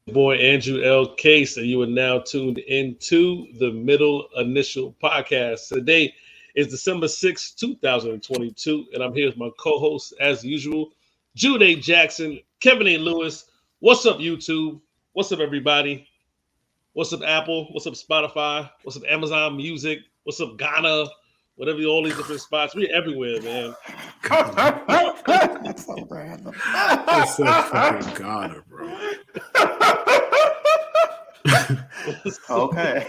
boy Andrew L. Case, and you are now tuned into the Middle Initial Podcast. Today is December 6th, 2022, and I'm here with my co-hosts, as usual, Jude A. Jackson, Kevin A. Lewis. What's up, YouTube? What's up, everybody? What's up, Apple? What's up, Spotify? What's up, Amazon Music? What's up, Ghana? Whatever, all these different spots. We're everywhere, man. That's so random. It's that fucking Ghana, bro. Okay.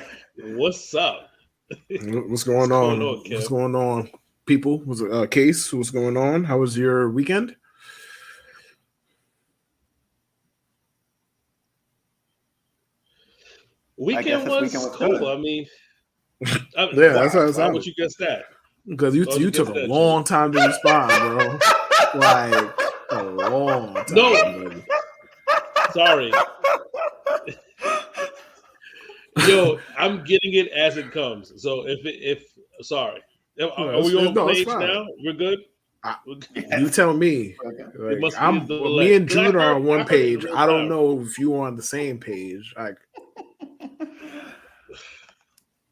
What's up? What's going on? What's going on, people? Was it Case? What's going on? How was your weekend? Weekend was cool. Good. I mean, yeah, that's how it sounded. Why would you guess that? Because you took a long time to respond, bro. Like a long time. No, sorry. Yo, I'm getting it as it comes. So if sorry, are we on page now? We're good. You tell me. Like, me and Jude are on one page. I don't know if you are on the same page. Like,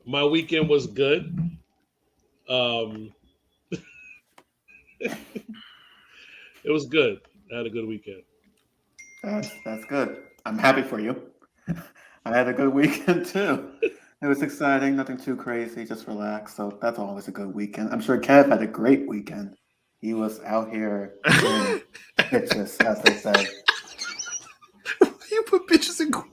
my weekend was good. It was good. I had a good weekend. That's good. I'm happy for you. I had a good weekend too. It was exciting, nothing too crazy, just relaxed. So that's always a good weekend. I'm sure Kev had a great weekend. He was out here doing bitches, as they say. You put bitches in quotes.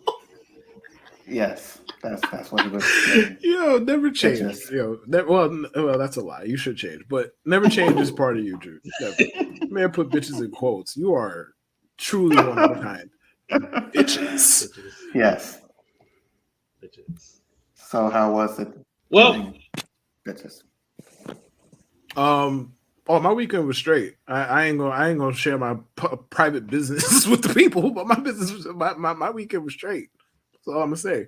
Yes, that's what he was saying. Yo, never change. Bitches. Yo, well, that's a lie. You should change, but never change is part of you, Drew. Man, put bitches in quotes. You are truly one of a kind. Bitches. Yes. Bitches. So how was it? Well, bitches. Oh, my weekend was straight. I ain't gonna share my private business with the people, but my business was my weekend was straight. That's all I'm gonna say.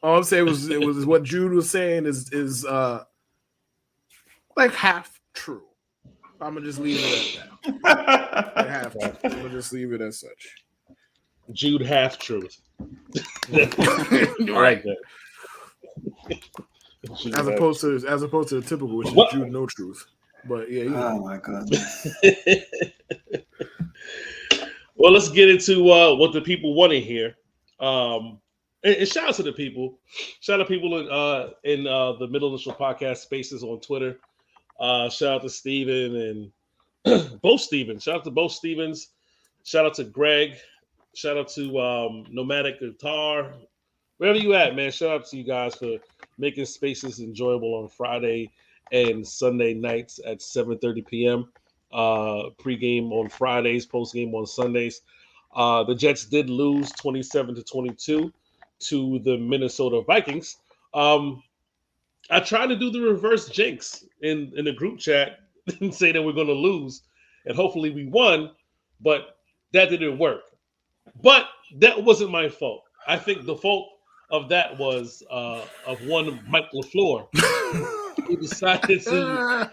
All I'm saying was it was what Jude was saying is like half true. I'm gonna just leave it at that. Like half true. I'm gonna just leave it as such. Jude half truth. Right. As opposed to the typical, which is Jude no truth. But yeah. Oh my goodness. Well, let's get into what the people want to hear. And shout out to the people. Shout out to people in the Middle Initial Podcast spaces on Twitter. Shout out to Steven and both Stevens. Shout out to both Stevens. Shout out to Greg. Shout out to Nomadic Guitar. Wherever you at, man. Shout out to you guys for making spaces enjoyable on Friday and Sunday nights at 7:30 p.m. Pre-game on Fridays, post-game on Sundays. The Jets did lose 27-22 to the Minnesota Vikings. I tried to do the reverse jinx in the group chat and say that we're going to lose, and hopefully we won, but that didn't work. But that wasn't my fault. I think the fault of that was of one Mike LaFleur, who decided to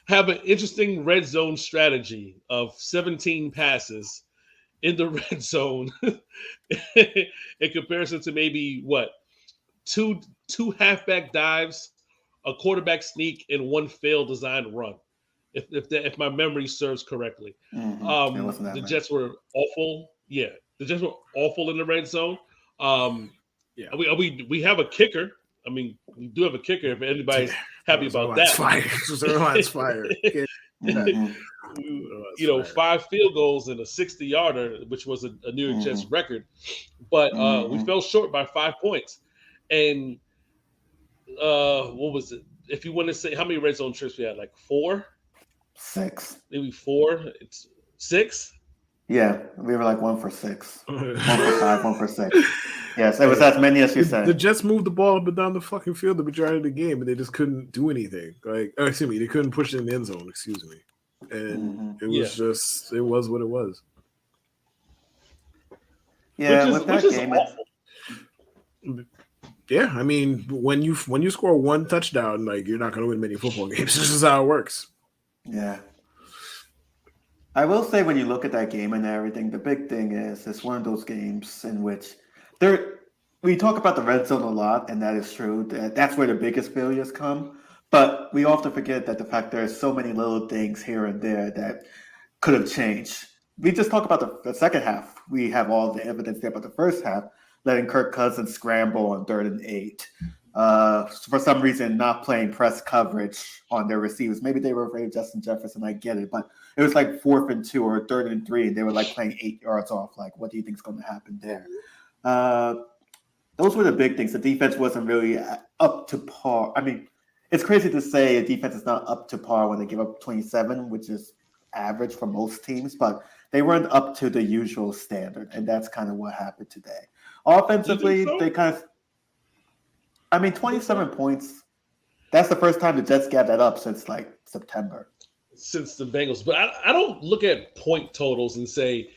have an interesting red zone strategy of 17 passes in the red zone in comparison to maybe two halfback dives, a quarterback sneak, and one failed design run. If my memory serves correctly, the Jets were awful. Yeah, the Jets were awful in the red zone. We have a kicker. I mean, we do have a kicker. If anybody's happy about that, Zerline's fired. You know, 5 field goals and a 60-yarder, which was a New York Jets record, but we fell short by 5 points. And what was it? If you want to say how many red zone trips we had, like 4, 6, maybe 4. It's 6. Yeah, we were like 1 for 6, 1 for 5, 1 for 6. Yes, it was as many as you said. The Jets moved the ball up and down the fucking field the majority of the game, and they just couldn't do anything. They couldn't push it in the end zone. Excuse me, and it was just, it was what it was. Yeah, with that game, yeah. I mean, when you score 1 touchdown, like, you're not going to win many football games. This is how it works. Yeah. I will say when you look at that game and everything, the big thing is it's one of those games in which there we talk about the red zone a lot, and that is true. That's where the biggest failures come. But we often forget that the fact there are so many little things here and there that could have changed. We just talk about the second half. We have all the evidence there, but the first half, letting Kirk Cousins scramble on 3rd and 8. For some reason, not playing press coverage on their receivers. Maybe they were afraid of Justin Jefferson. I get it, but it was like 4th and 2 or 3rd and 3, and they were like playing 8 yards off. Like, what do you think is going to happen there? Those were the big things. The defense wasn't really up to par. I mean, it's crazy to say a defense is not up to par when they give up 27, which is average for most teams, but they weren't up to the usual standard, and that's kind of what happened today. Offensively, so? they kind of. I mean, 27 points. That's the first time the Jets got that up since like September. Since the Bengals, but I don't look at point totals and say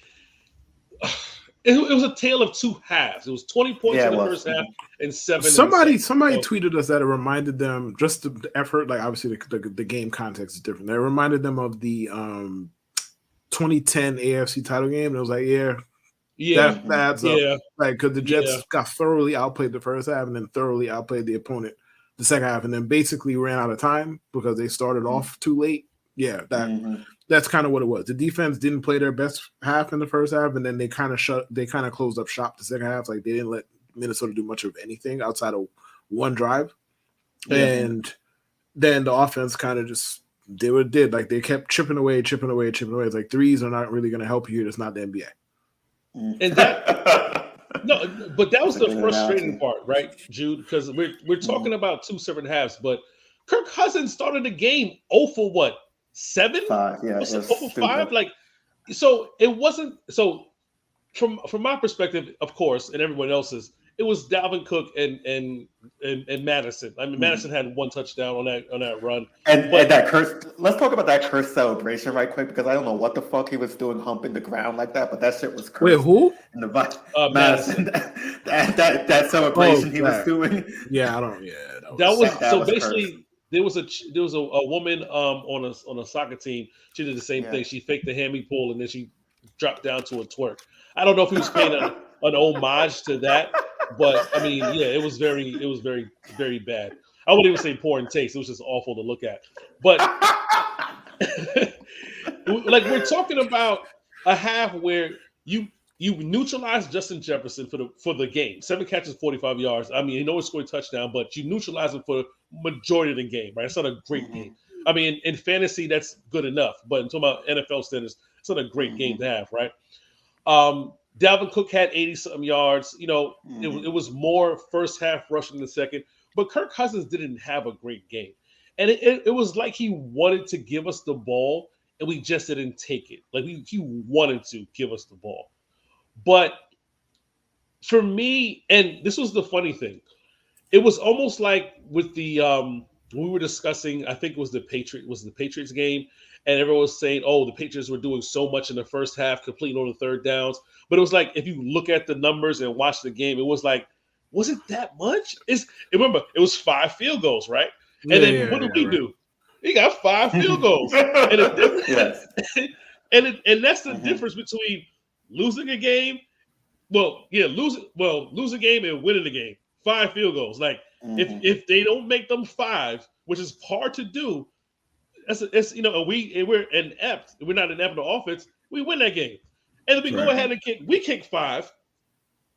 it was a tale of two halves. It was 20 points in the first half and 7. Somebody tweeted us that it reminded them just the effort. Like obviously the game context is different. It reminded them of the 2010 AFC title game. And it was like, that's up. Like because the Jets got thoroughly outplayed the first half and then thoroughly outplayed the opponent the second half, and then basically ran out of time because they started off too late. Yeah, that's kind of what it was. The defense didn't play their best half in the first half, and then they kind of closed up shop the second half. Like they didn't let Minnesota do much of anything outside of one drive, and then the offense kind of just did what it did. Like they kept chipping away. It's like threes are not really going to help you. It's not the NBA. And that no, but that was the frustrating part, right, Jude? Because we're talking about 2 separate halves, but Kirk Cousins started the game 0 for what? 7? 5, yeah. 0 for 5? Like, so it wasn't. So from my perspective, of course, and everyone else's, it was Dalvin Cook and Madison. I mean, Madison had 1 touchdown on that run. And that curse. Let's talk about that curse celebration right quick because I don't know what the fuck he was doing, humping the ground like that. But that shit was cursed. Wait, who? In the Madison. that celebration he was doing. Yeah, I don't. Yeah, that was basically. Cursed. There was a woman on a soccer team. She did the same thing. She faked the hammy pull and then she dropped down to a twerk. I don't know if he was paying an homage to that, but I mean, it was very, very bad. I wouldn't even say poor in taste. It was just awful to look at. But like we're talking about a half where you neutralized Justin Jefferson for the game. 7 catches, 45 yards. I mean, he always scored a touchdown, but you neutralized him for majority of the game, right? It's not a great game. I mean, in fantasy, that's good enough. But in talking about NFL standards, it's not a great game to have, right? Dalvin Cook had 80-something yards. You know, it was more first half rushing than second. But Kirk Cousins didn't have a great game. And it was like he wanted to give us the ball, and we just didn't take it. Like, he wanted to give us the ball. But for me, and this was the funny thing, it was almost like with the we were discussing, I think it was the Patriots game, and everyone was saying, oh, the Patriots were doing so much in the first half, completing all the third downs. But it was like, if you look at the numbers and watch the game, it was like, was it that much? Remember, it was 5 field goals, right? And then what did we do? He got 5 field goals. And that's the difference between losing a game. Lose a game and winning the game. 5 field goals. Like if they don't make them 5, which is hard to do, we're inept. We're not inept in the offense. We win that game, and then we go ahead and kick 5,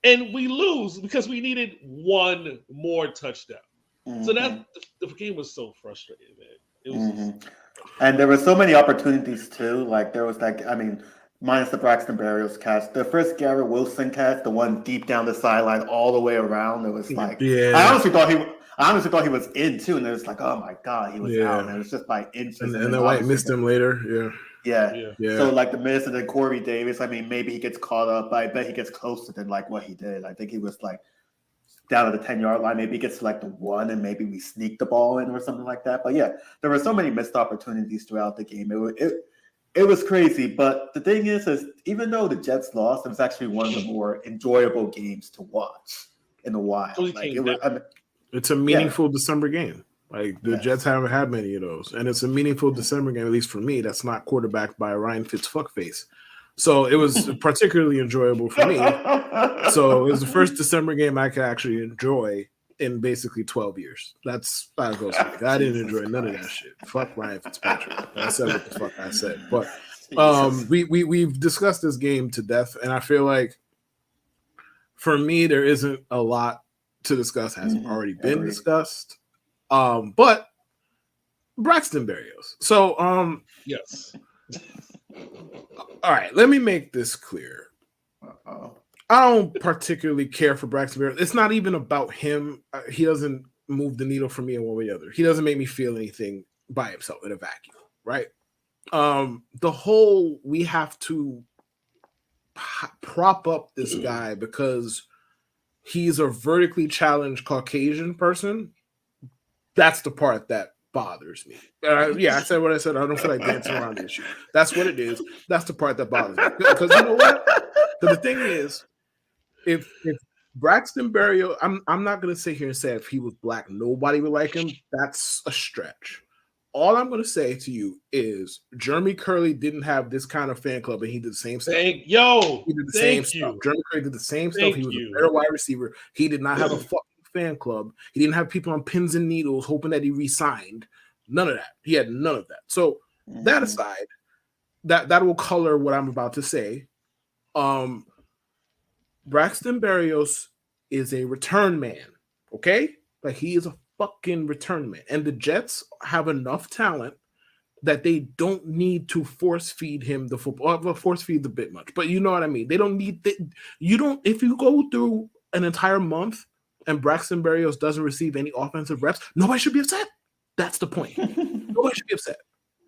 and we lose because we needed 1 more touchdown. So that the game was so frustrating, man. It was. And there were so many opportunities too. Like there was minus the Braxton Berrios catch, the first Garrett Wilson catch, the one deep down the sideline all the way around. It was like, I honestly thought he was in too, and it was like, oh my god, he was out, and it was just by inches. And then White missed him later. Yeah. So like the miss, and then Corey Davis. I mean, maybe he gets caught up. I bet he gets closer than like what he did. I think he was like down at the 10-yard line. Maybe he gets to like the 1, and maybe we sneak the ball in or something like that. But yeah, there were so many missed opportunities throughout the game. It was crazy, but the thing is even though the Jets lost, it was actually one of the more enjoyable games to watch in a while. It's a meaningful December game. Like the Jets haven't had many of those, and it's a meaningful December game, at least for me. That's not quarterbacked by Ryan Fitzfuckface, so it was particularly enjoyable for me. So it was the first December game I could actually enjoy in basically 12 years. That's how it goes. I didn't enjoy none of that shit. Fuck Ryan Fitzpatrick. I said what the fuck I said, but we've discussed this game to death, and I feel like for me there isn't a lot to discuss. Hasn't already been discussed. But Braxton Berrios. So, yes. All right, let me make this clear. I don't particularly care for Braxton Berrios. It's not even about him. He doesn't move the needle for me in one way or the other. He doesn't make me feel anything by himself in a vacuum, right? The whole we have to prop up this guy because he's a vertically challenged Caucasian person. That's the part that bothers me. I said what I said. I don't feel like dancing around the issue. That's what it is. That's the part that bothers me. Because you know what? Because the thing is, if Braxton Berrios, I'm not going to sit here and say if he was black, nobody would like him. That's a stretch. All I'm going to say to you is Jeremy Curley didn't have this kind of fan club, and he did the same stuff. He did the same stuff. Jeremy Curley did the same stuff. He was a better wide receiver. He did not have a fucking fan club. He didn't have people on pins and needles hoping that he re-signed. None of that. He had none of that. So that aside, that will color what I'm about to say. Braxton Berrios is a return man. Okay? Like he is a fucking return man. And the Jets have enough talent that they don't need to force feed him the football. Well, force feed a bit much, but you know what I mean. They don't need if you go through an entire month and Braxton Berrios doesn't receive any offensive reps, nobody should be upset. That's the point. Nobody should be upset.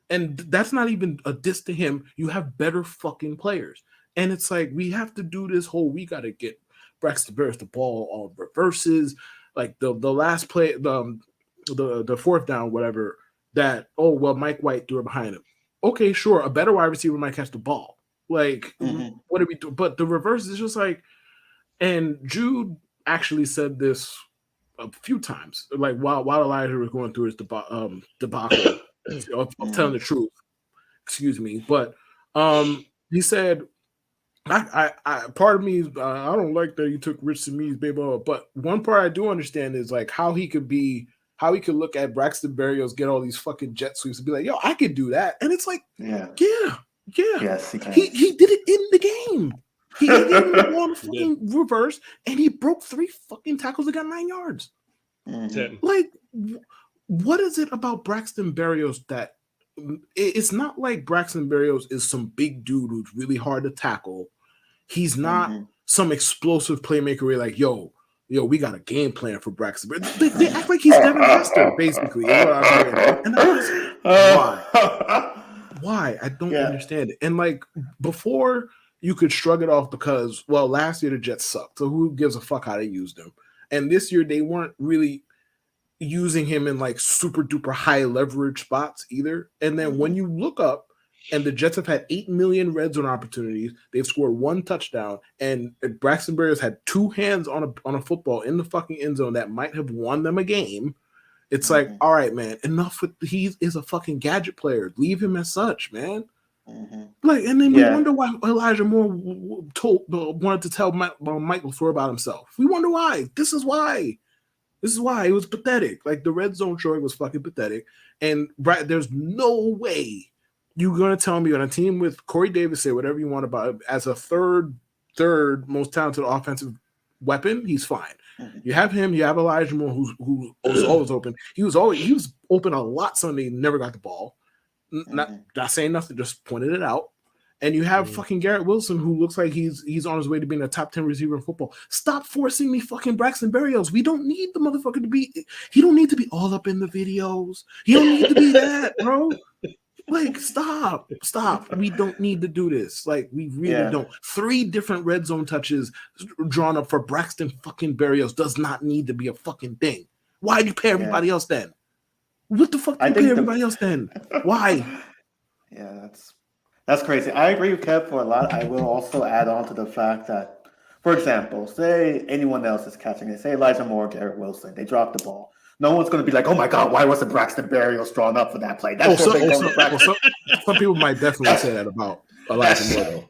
And that's not even a diss to him. You have better fucking players. And it's like, we have to do this whole, we got to get Braxton Berrios the ball on reverses. Like the last play, the fourth down, whatever, that, Mike White threw it behind him. Okay, sure. A better wide receiver might catch the ball. Like, what do we do? But the reverse is just like, and Jude actually said this a few times, like while Elijah was going through his debacle of telling the truth. Excuse me, but he said, I part of me is I don't like that you took Rich Sami's baby, but one part I do understand is like how he could look at Braxton Berrios, get all these fucking jet sweeps and be like, yo, I could do that, and it's like, yeah, yes, he did it in the game. He gave him the ball in fucking reverse, and he broke 3 fucking tackles and got 9 yards. Like, what is it about Braxton Berrios that it's not like Braxton Berrios is some big dude who's really hard to tackle. He's not some explosive playmaker where like, yo, we got a game plan for Braxton. They act like he's Devin Hester, basically. Is what I'm saying. And why? I don't understand it. And like before, you could shrug it off because, well, last year the Jets sucked. So who gives a fuck how they used him? And this year they weren't really using him in like super duper high leverage spots either. And then when you look up, and the Jets have had 8 million red zone opportunities, they've scored 1 touchdown, and Braxton Berrios had 2 hands on a football in the fucking end zone that might have won them a game. It's like, all right, man, enough with he is a fucking gadget player. Leave him as such, man. Like, and then we wonder why Elijah Moore wanted to tell Mike LaFleur about himself. We wonder why. This is why. It was pathetic. Like the red zone short was fucking pathetic. And there's no way you're gonna tell me on a team with Corey Davis, say whatever you want about him, as a third most talented offensive weapon, he's fine. You have him. You have Elijah Moore, who was always open. He was open a lot Sunday. Never got the ball. Not saying nothing, just pointed it out. And you have fucking Garrett Wilson, who looks like he's on his way to being a top 10 receiver in football. Stop forcing me fucking Braxton Berrios. We don't need the motherfucker to be. He don't need to be all up in the videos. He don't need to be that, bro. Like, stop. We don't need to do this. Like, we really don't. 3 different red zone touches drawn up for Braxton fucking Berrios does not need to be a fucking thing. Why do you pay everybody else then? What the fuck do you pay everybody else then? Why? Yeah, that's crazy. I agree with Kev for a lot. I will also add on to the fact that, for example, say anyone else is catching it. Say Elijah Moore, Garrett Wilson. They drop the ball. No one's going to be like, "Oh my God, why wasn't Braxton Berrios drawn up for that play?" That's some people might definitely say that about Elijah Moore, though.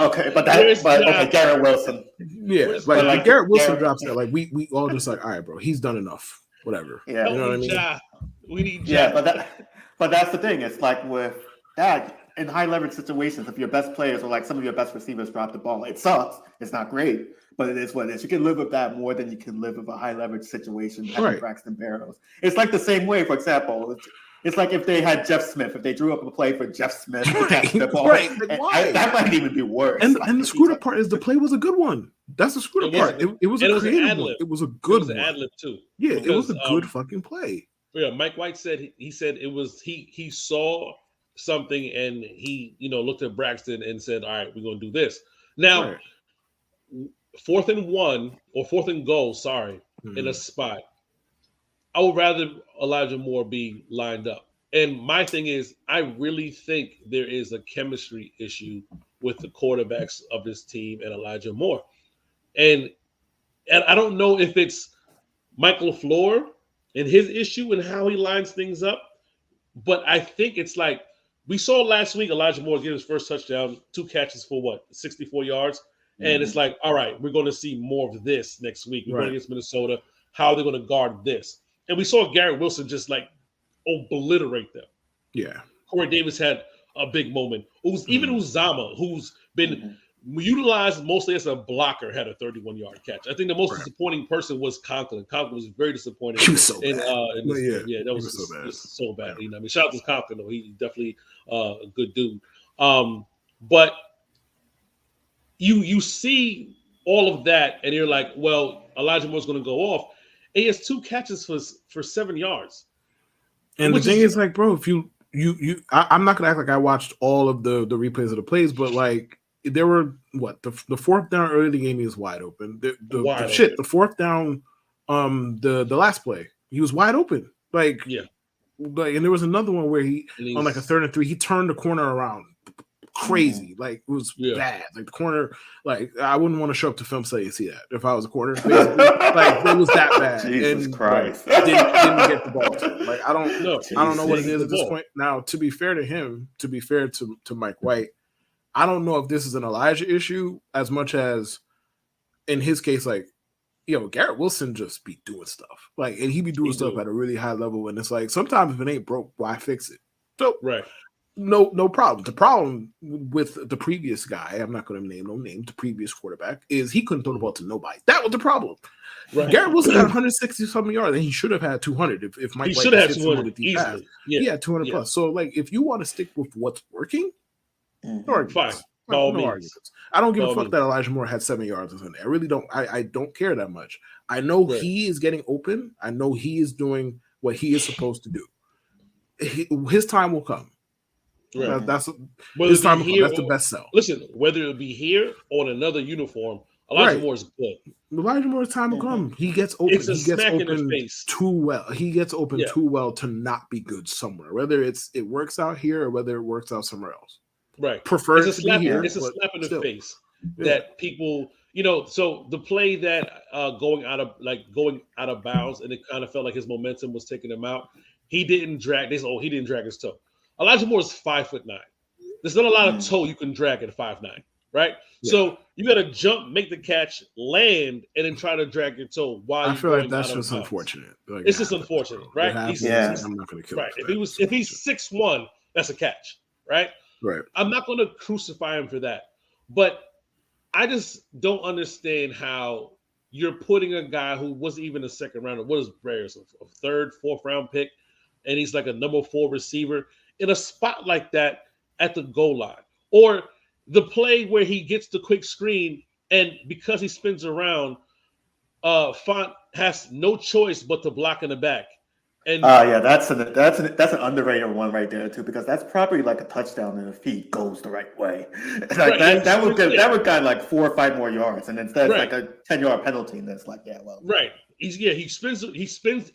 Okay, but Garrett Wilson. Yeah, like Garrett Wilson drops that. Like we all just like, all right, bro, he's done enough. Whatever. Yeah, you know what I mean. We need. Yeah, but that's the thing. It's like with that in high leverage situations, if your best players or like some of your best receivers drop the ball, it sucks. It's not great, but it is what it is. You can live with that more than you can live with a high leverage situation having Braxton Berrios. It's like the same way. For example, it's like if they had Jeff Smith, if they drew up a play for Jeff Smith to catch the ball, that might even be worse. And the screwed up part is the play was a good one. That's the screwed up part. It was a creative one. It was a good one. It was an ad-lib too. Yeah, it was a good fucking play. Yeah, Mike White said it was he saw something and he looked at Braxton and said, all right, we're gonna do this. Now 4th and 1 or 4th and goal, in a spot. I would rather Elijah Moore be lined up. And my thing is, I really think there is a chemistry issue with the quarterbacks of this team and Elijah Moore. And I don't know if it's Michael LaFleur and his issue and how he lines things up, but I think it's like we saw last week Elijah Moore get his first touchdown, 2 catches for 64 yards. And it's like, all right, we're going to see more of this next week. We're going against Minnesota. How are they going to guard this? And we saw Garrett Wilson just like obliterate them. Yeah. Corey Davis had a big moment. Even Uzama, who's been utilized mostly as a blocker, had a 31-yard catch. I think the most disappointing person was Conklin. Conklin was very disappointing. He was so bad. That was so bad. Yeah. I mean, shout out to Conklin, though. He's definitely a good dude. But you see all of that, and you're like, well, Elijah Moore's going to go off. And he has 2 catches for 7 yards. And the thing is, like, bro, if I'm not gonna act like I watched all of the replays of the plays, but like there were the 4th down early in the game, he was wide open. The 4th down, the last play, he was wide open. Like, and there was another one where he on like a 3rd and 3, he turned the corner around. Crazy, like it was bad. Like the corner, like I wouldn't want to show up to film study and see that if I was a corner. Basically, like it was that bad. Jesus Christ! Didn't get the ball to him. Like I don't know what it is at this point. Now, to be fair to him, to be fair to Mike White, I don't know if this is an Elijah issue as much as in his case, like Garrett Wilson just be doing stuff, like, and he be doing stuff at a really high level, and it's like sometimes if it ain't broke, why fix it? So No problem. The problem with the previous guy, I'm not going to name no name, the previous quarterback, is he couldn't throw the ball to nobody. That was the problem. Garrett Wilson had 160 something yards, and he should have had 200 if Mike White had 200 easily. He had 200 plus. So, like, if you want to stick with what's working, no arguments. No arguments. I don't give a fuck that Elijah Moore had 7 yards or something. I really don't. I don't care that much. I know he is getting open. I know he is doing what he is supposed to do. His time will come. Right. That's the best sell. Listen, whether it be here or in another uniform, Elijah Moore is good. Elijah Moore's time will come. He gets open. It's he gets open too well. He gets open too well to not be good somewhere. Whether it works out here or whether it works out somewhere else. Right. Prefer it to be here. It's a slap in the face that people, So the play that going out of bounds, and it kind of felt like his momentum was taking him out. He didn't drag. They said, he didn't drag his toe. Elijah Moore is 5'9". There's not a lot of toe you can drag at 5'9", right? Yeah. So you got to jump, make the catch, land, and then try to drag your toe while I feel like that's just unfortunate. Like, it's just unfortunate, right? I'm not going to kill him. Right. If he's 6'1", that's a catch, right? Right. I'm not going to crucify him for that, but I just don't understand how you're putting a guy who wasn't even a second rounder. What is Breyers, a 3rd, 4th round pick, and he's like a number 4 receiver in a spot like that at the goal line, or the play where he gets the quick screen and because he spins around, Font has no choice but to block in the back. And that's an underrated one right there too, because that's probably like a touchdown and if he goes the right way. Like that would got like 4 or 5 more yards, and instead it's like a 10-yard penalty, and that's like he spins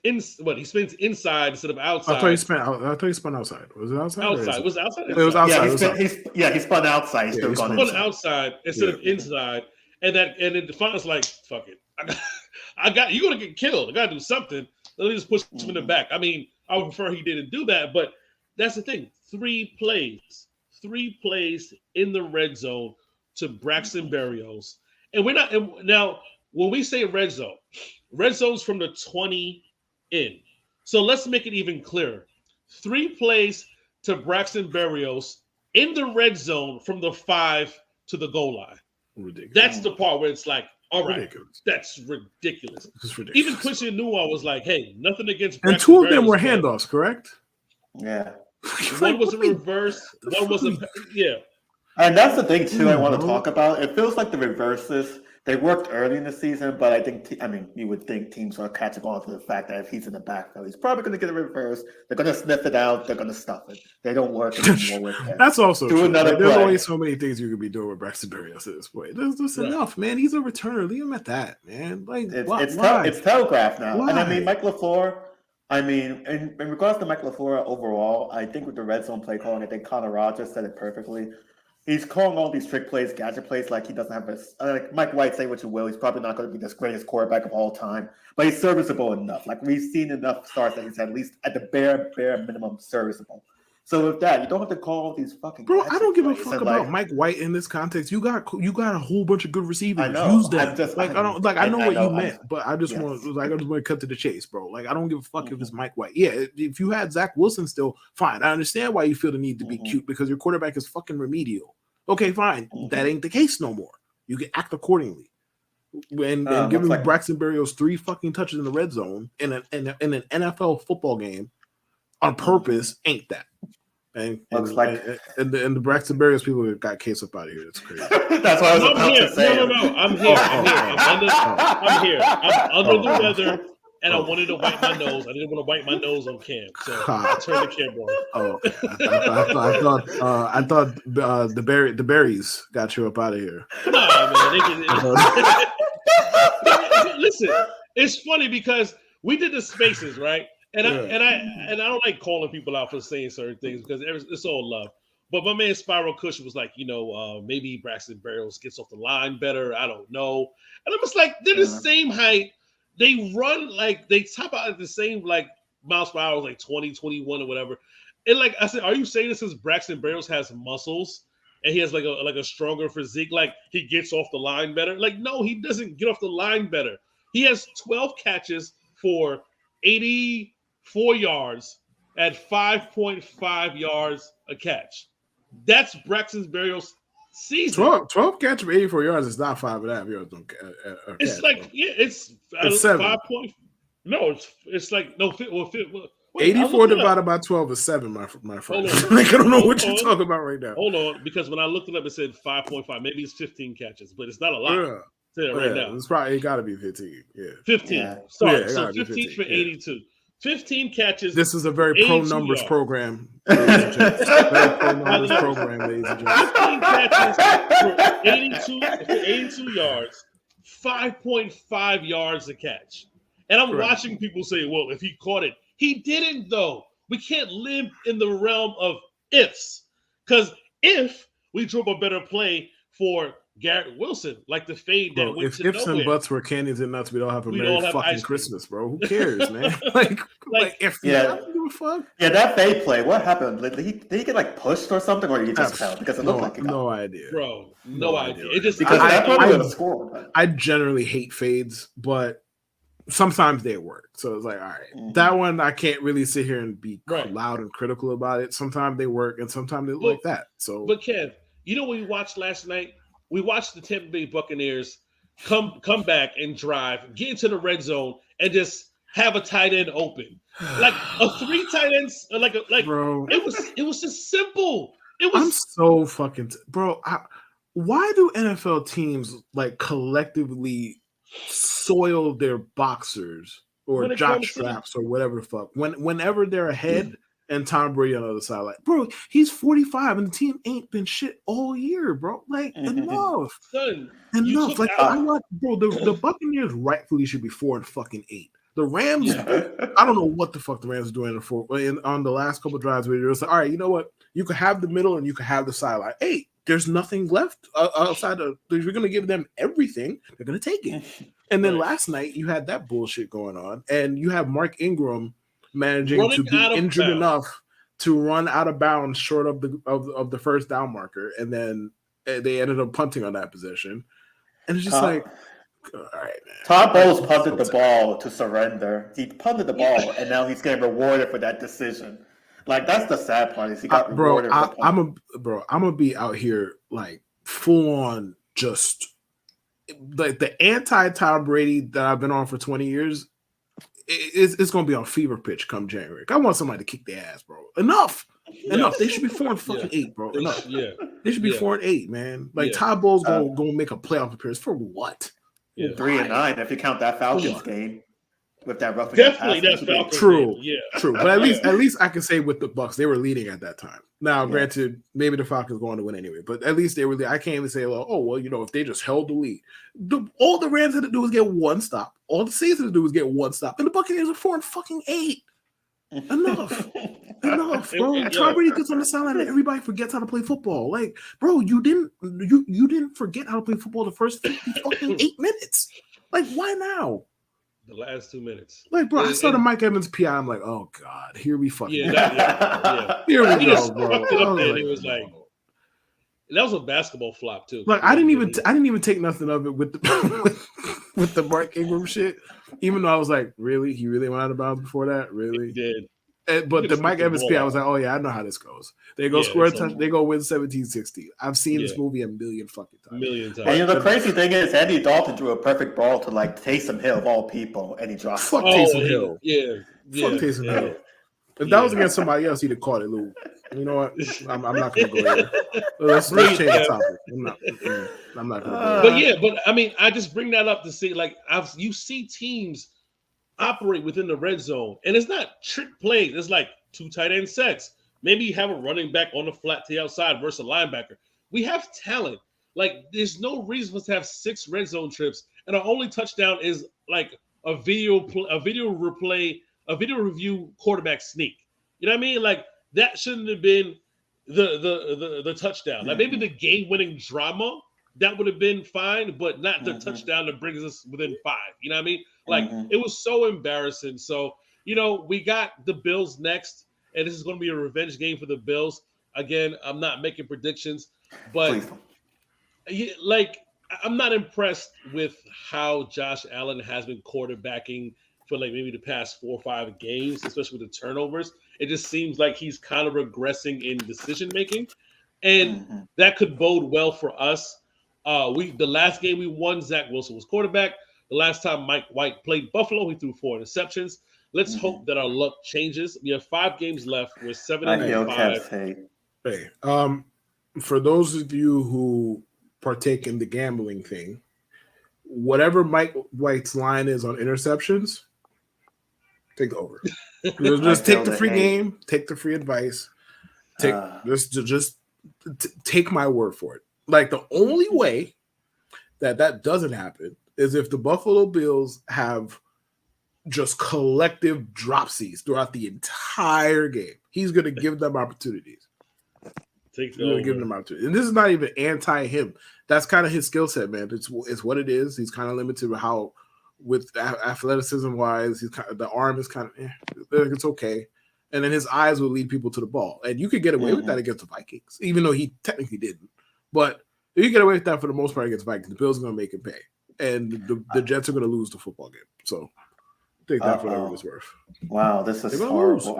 inside instead of outside. I thought he spun outside. Was it outside? Outside. Was it outside? It was outside. He spun outside. He spun outside instead of inside, and then the Font's like, fuck it. I got you're gonna get killed. I gotta do something. Let me just push him in the back. I mean, I would prefer he didn't do that, but that's the thing. 3 plays in the red zone to Braxton Berrios. And we're not, and now, when we say red zone's from the 20 in. So let's make it even clearer. 3 plays to Braxton Berrios in the red zone from the 5 to the goal line. Ridiculous. That's the part where it's like, all right, ridiculous. That's ridiculous. It's ridiculous. Even Quincy Newell was like, hey, nothing against and Braxton 2 of them Berrios, were handoffs, correct? Yeah. One was a reverse, one was a, yeah. And that's the thing, too, I want to talk about. It feels like the reverses, they worked early in the season, but I think, you would think teams are catching on to the fact that if he's in the backfield, he's probably going to get a reverse. They're going to sniff it out. They're going to stuff it. They don't work anymore with him. That's also true. There's only so many things you could be doing with Braxton Berrios at this point. There's enough, man. He's a returner. Leave him at that, man. Like, it's telegraphed now. Why? And I mean, Mike LaFleur, in regards to Mike LaFleur overall, I think with the red zone play calling, I think Connor Rogers said it perfectly. He's calling all these trick plays, gadget plays, like he doesn't have like Mike White, say what you will. He's probably not going to be the greatest quarterback of all time, but he's serviceable enough. Like we've seen enough starts that he's at least at the bare minimum serviceable. So with that, you don't have to call these fucking. Bro, I don't give a fuck about Mike White in this context. You got a whole bunch of good receivers. I know. Use them. I know what you meant, but I just want to cut to the chase, bro. Like I don't give a fuck if it's Mike White. Yeah, if you had Zach Wilson still, fine. I understand why you feel the need to be cute because your quarterback is fucking remedial. Okay, fine. That ain't the case no more. You can act accordingly. And giving Braxton Berrios 3 fucking touches in the red zone in an NFL football game on purpose ain't that. And the Braxton Berrios people got case up out of here. That's crazy. That's what I was about to say. No. I'm here. I'm here. I'm under the weather. And I wanted to wipe my nose. I didn't want to wipe my nose on Cam, so I turned the camera on. Oh, I thought the berries got you up out of here. No, man. Listen, it's funny because we did the spaces, right? And I don't like calling people out for saying certain things because it's all love. But my man Spiral Cush was like, maybe Braxton Berrios gets off the line better. I don't know. And I'm just like, they're the same height. They run they top out at the same miles per hour, like 20, 21 or whatever. And like I said, are you saying this is Braxton Berrios has muscles and he has like a stronger physique, like he gets off the line better? Like, no, he doesn't get off the line better. He has 12 catches for 84 yards at 5.5 yards a catch. That's Braxton Berrios' season. 12 catch for 84 yards is not 5.5 yards. It's catch, like, it's 7. 5 point. No, it's like, no, 84 divided by 12 is 7, my friend. Like, I don't know what you're talking about right now. Hold on, because when I looked it up, it said 5.5. Maybe it's 15 catches, but it's not a lot. Right now. It got to be 15. Yeah. 15. Yeah. Sorry, so 15 for 82. 15 catches. This is a very pro numbers program. Very pro numbers program, ladies and gentlemen. 15 catches for 82 yards, 5.5 yards a catch. And I'm watching people say, well, if he caught it, he didn't, though. We can't live in the realm of ifs. Because if we drove a better play for Garrett Wilson, like the fade that went to nowhere. If ifs and buts were candies and nuts, we'd all have a merry fucking Christmas, bro. Who cares, man? I don't give a fuck. Yeah, that fade play, what happened? Did he get pushed or something, or you just fell? Because it looked like it got no idea. Bro, no idea. It just because that probably would have scored. I generally hate fades, but sometimes they work. So it's like, all right, that one I can't really sit here and be loud and critical about it. Sometimes they work, and sometimes they look like that. So, but Kev, you know what we watched last night? We watched the Tampa Bay Buccaneers come back and drive, get into the red zone, and just have a tight end open, like a 3 tight ends, bro. It was just simple. I'm so fucking bro. Why do NFL teams collectively soil their boxers or jock straps or whatever the fuck whenever they're ahead? And Tom Brady on the other side, bro, he's 45 and the team ain't been shit all year, bro. Enough. Son, enough. I want, bro, the Buccaneers rightfully should be 4-8. The Rams, I don't know what the fuck the Rams are doing on the last couple of drives where you're just like, all right, you know what? You can have the middle and you can have the sideline. Hey, there's nothing left outside of, if you're going to give them everything, they're going to take it. And then Right. last night you had that bullshit going on, and you have Mark Ingram managing Running to be out of injured bounds. enough to run out of bounds short of the first down marker, and then they ended up punting on that position. And it's just like, all right, man. Todd Bowles punted the ball to surrender. He punted the ball, and now he's getting rewarded for that decision. Like, that's the sad part is he got rewarded for punting. I'm gonna be out here like full on just like the anti Tom Brady that I've been on for 20 years. It's gonna be on fever pitch come January. I want somebody to kick their ass, bro. Enough. They should be 4-8, bro. Enough. They should be 4-8, man. Like Todd Bowles gonna make a playoff appearance for what? 3-9 if you count that Falcons game with that roughing definitely that Falcons true game. True. But at least I can say with the Bucks, they were leading at that time. Now, granted, maybe the Falcons going to win anyway, but at least they were. I can't even say, if they just held the lead, all the Rams had to do was get one stop. All the Saints had to do was get one stop, and the Buccaneers are 4-8. Enough, bro. Tom Brady gets on the sideline and everybody forgets how to play football. Like, bro, you didn't forget how to play football the first 8 minutes. Like, why now? The last 2 minutes. Like, bro, I saw the Mike Evans PI. I'm like, oh God, here we fucking Here we go, bro. It was like that was a basketball flop too. Like, I didn't even take nothing of it with the with the Mark Ingram shit. Even though I was like, really? He really went out of bounds before that? Really? He did. But the Mike Evans PI, I was like, oh yeah, I know how this goes. They go score a touch, they go win 17-60. I've seen this movie a million fucking times. And the crazy thing is, Andy Dalton threw a perfect ball to like Taysom Hill of all people, and he dropped. Fuck Taysom Hill. Fuck Taysom Hill. If that was against somebody else, he'd have caught it, Lou. You know what? I'm not going to go there. Let's change the topic. I'm not going to go there. But I mean, I just bring that up to see, like, you see teams operate within the red zone, and it's not trick plays. It's like 2 tight end sets. Maybe you have a running back on the flat to the outside versus a linebacker. We have talent. Like, there's no reason for us to have 6 red zone trips, and our only touchdown is like a video review quarterback sneak. You know what I mean? Like, that shouldn't have been the touchdown. Like, maybe the game-winning drama, that would have been fine, but not the touchdown that brings us within 5. You know what I mean? Like, it was so embarrassing. So, we got the Bills next, and this is going to be a revenge game for the Bills. Again, I'm not making predictions, but I'm not impressed with how Josh Allen has been quarterbacking for like maybe the past 4 or 5 games, especially with the turnovers. It just seems like he's kind of regressing in decision making, and that could bode well for us. The last game we won, Zach Wilson was quarterback. The last time Mike White played Buffalo, he threw 4 interceptions. Let's hope that our luck changes. We have 5 games left. We're 7-5. Hey, for those of you who partake in the gambling thing, whatever Mike White's line is on interceptions, take the over. Just take the free game, take the free advice. Just take my word for it. Like, the only way that doesn't happen is if the Buffalo Bills have just collective dropsies throughout the entire game. He's going to give them opportunities. He's going to give them opportunities. And this is not even anti-him. That's kind of his skill set, man. It's what it is. He's kind of limited with how, with athleticism-wise, the arm is kind of, it's okay. And then his eyes will lead people to the ball. And you could get away with that against the Vikings, even though he technically didn't. But if you get away with that for the most part against the Vikings, the Bills are going to make it pay. And the Jets are going to lose the football game. So take that for whatever it's worth. Wow, this is horrible.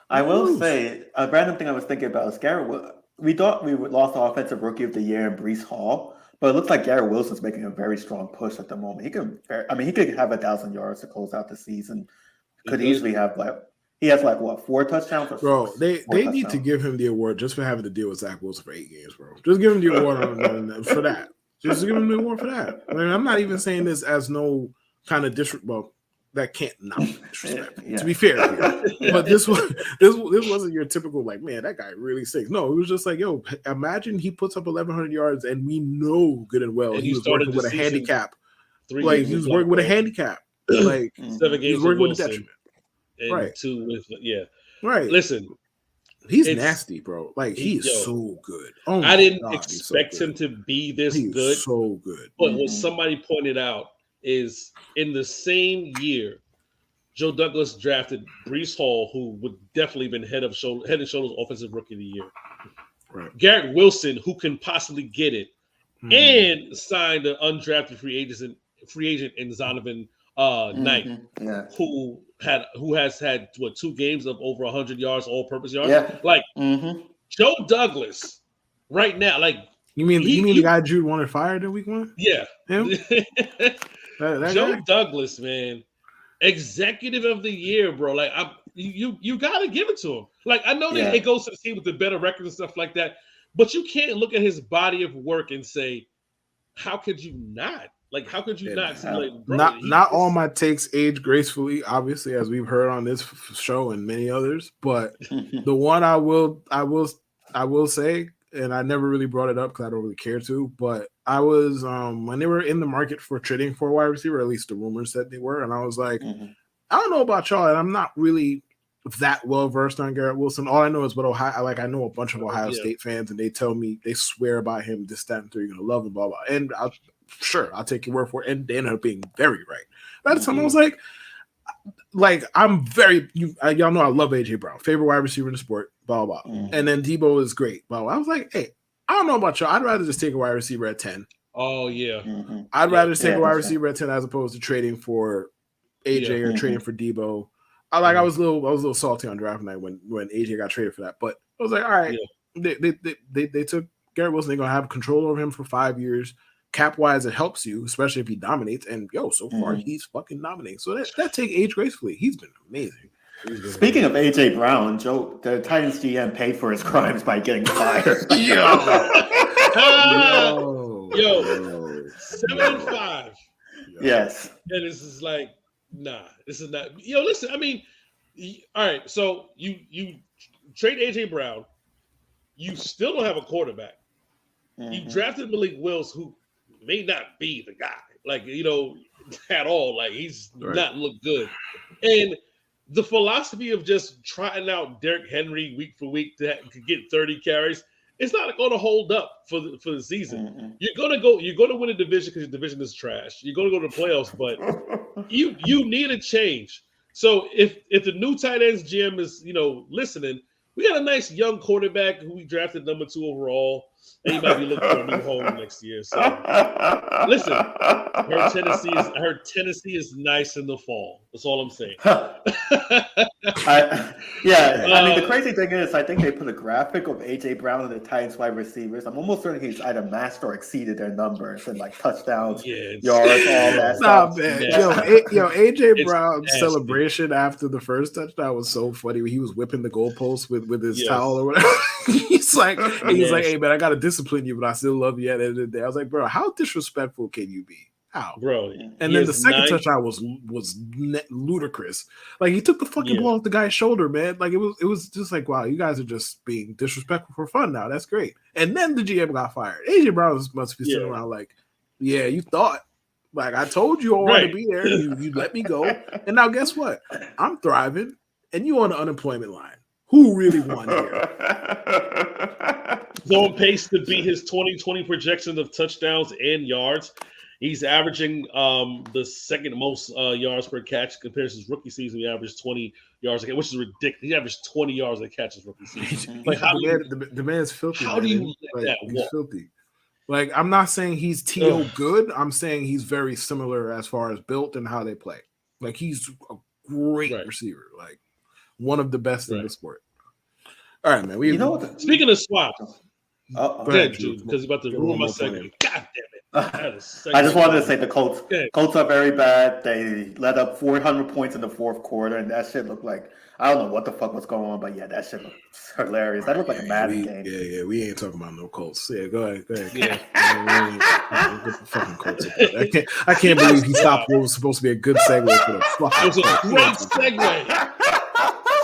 I will say, a random thing I was thinking about is Garrett. We thought we lost the offensive rookie of the year in Breece Hall, but it looks like Garrett Wilson's making a very strong push at the moment. He could have 1,000 yards to close out the season. Could easily have he has 4 touchdowns? Bro, they need to give him the award just for having to deal with Zach Wilson for 8 games, bro. Just give him the award for that. Just give him the award for that. I mean, I'm not even saying this as no kind of disrespect. Well, that can't not be disrespect. To be fair here. But this wasn't your typical, like, man, that guy really stinks. No, it was just like, yo, imagine he puts up 1,100 yards and we know good and well he was working with a handicap. Like, he was working with a handicap. Like, 7 games he was working with a detriment. And 2 with right. Listen, he's nasty, bro. Like, he's so good. Oh, I didn't expect him to be this good. So good. But what somebody pointed out is in the same year, Joe Douglas drafted Breece Hall, who would definitely been head and shoulders offensive rookie of the year. Right. Garrett Wilson, who can possibly get it, and signed an undrafted free agent in Zonovan Knight, who has had 2 games of over 100 yards, all-purpose yards. Yeah. Like Joe Douglas, right now, like you mean the guy Jude wanted fired in week 1? Yeah, him. that Joe guy? Douglas, man, executive of the year, bro. Like you got to give it to him. Like I know that it goes to the team with the better records and stuff like that, but you can't look at his body of work and say, how could you not? Like, how could you not? Like, bro, not all my takes age gracefully, obviously, as we've heard on this show and many others. But the one I will say, and I never really brought it up because I don't really care to. But I was when they were in the market for trading for a wide receiver, at least the rumors said they were, and I was like, I don't know about y'all, and I'm not really that well versed on Garrett Wilson. All I know is what Ohio. Like I know a bunch of Ohio State fans, and they tell me they swear by him. This, that, and third, you're gonna love him, blah blah. And I'll take your word for it. And they ended up being very right. By the time I was like I'm very y'all know I love AJ Brown, favorite wide receiver in the sport, blah blah. And then Debo is great. Blah, blah. I was like, hey, I don't know about y'all. I'd rather just take a wide receiver at 10. Oh yeah. I'd rather just take a wide receiver at 10 as opposed to trading for AJ or trading for Debo. I was a little salty on draft night when AJ got traded for that, but I was like, all right, they took Garrett Wilson. They're gonna have control over him for 5 years. Cap wise, it helps you, especially if he dominates. And so far he's fucking dominating. So that take age gracefully. He's been amazing. Speaking of AJ Brown, the Titans GM paid for his crimes by getting fired. Yo, 7-5. Yes, and this is like. Nah, this is not. Listen. I mean, all right. So you trade AJ Brown, you still don't have a quarterback. You drafted Malik Willis, who may not be the guy, like at all. Like he's not looked good, and the philosophy of just trying out Derrick Henry week for week to get 30 carries. It's not going to hold up for the season. You're going to win a division because your division is trash. You're going to go to the playoffs, but you need a change. So if the new tight ends GM is listening, we got a nice young quarterback who we drafted number 2 overall, and he might be looking for a new home next year. So listen, I heard Tennessee is nice in the fall. That's all I'm saying. I mean, the crazy thing is, I think they put a graphic of AJ Brown and the Titans wide receivers. I'm almost certain he's either matched or exceeded their numbers and like touchdowns, yards, all that stuff. Man. Yo, AJ Brown's celebration after the first touchdown was so funny. When he was whipping the goalpost with his towel or whatever. he's like, hey man, I gotta discipline you, but I still love you at the end of the day. I was like, bro, how disrespectful can you be? How, bro? And then the second touchdown was ludicrous. Like he took the fucking ball off the guy's shoulder, man. Like it was just like, wow, you guys are just being disrespectful for fun now. That's great. And then the GM got fired. AJ Brown must be sitting around like, yeah, you thought. Like I told you I wanted to be there. You let me go, and now guess what? I'm thriving, and you on the unemployment line. Who really won here? He's on pace to beat his 2020 projection of touchdowns and yards. He's averaging the second most yards per catch compared to his rookie season. He averaged 20 yards a catch, which is ridiculous. He averaged 20 yards a catch his rookie season. Like the man's filthy. How do you let that walk? He's filthy. Like I'm not saying he's T.O. good. I'm saying he's very similar as far as built and how they play. Like he's a great receiver. Like one of the best in the sport. All right, man. Speaking of swaps, because he's about to ruin my segment. God damn it. I just wanted to say the Colts. Colts are very bad. They let up 400 points in the fourth quarter, and that shit looked like I don't know what the fuck was going on, but that shit looked hilarious. That looked like a Madden game. Yeah, we ain't talking about no Colts. Yeah, go ahead. Yeah, fucking Colts. I can't believe he stopped what was supposed to be a good segue for the fucking. It was a great segue.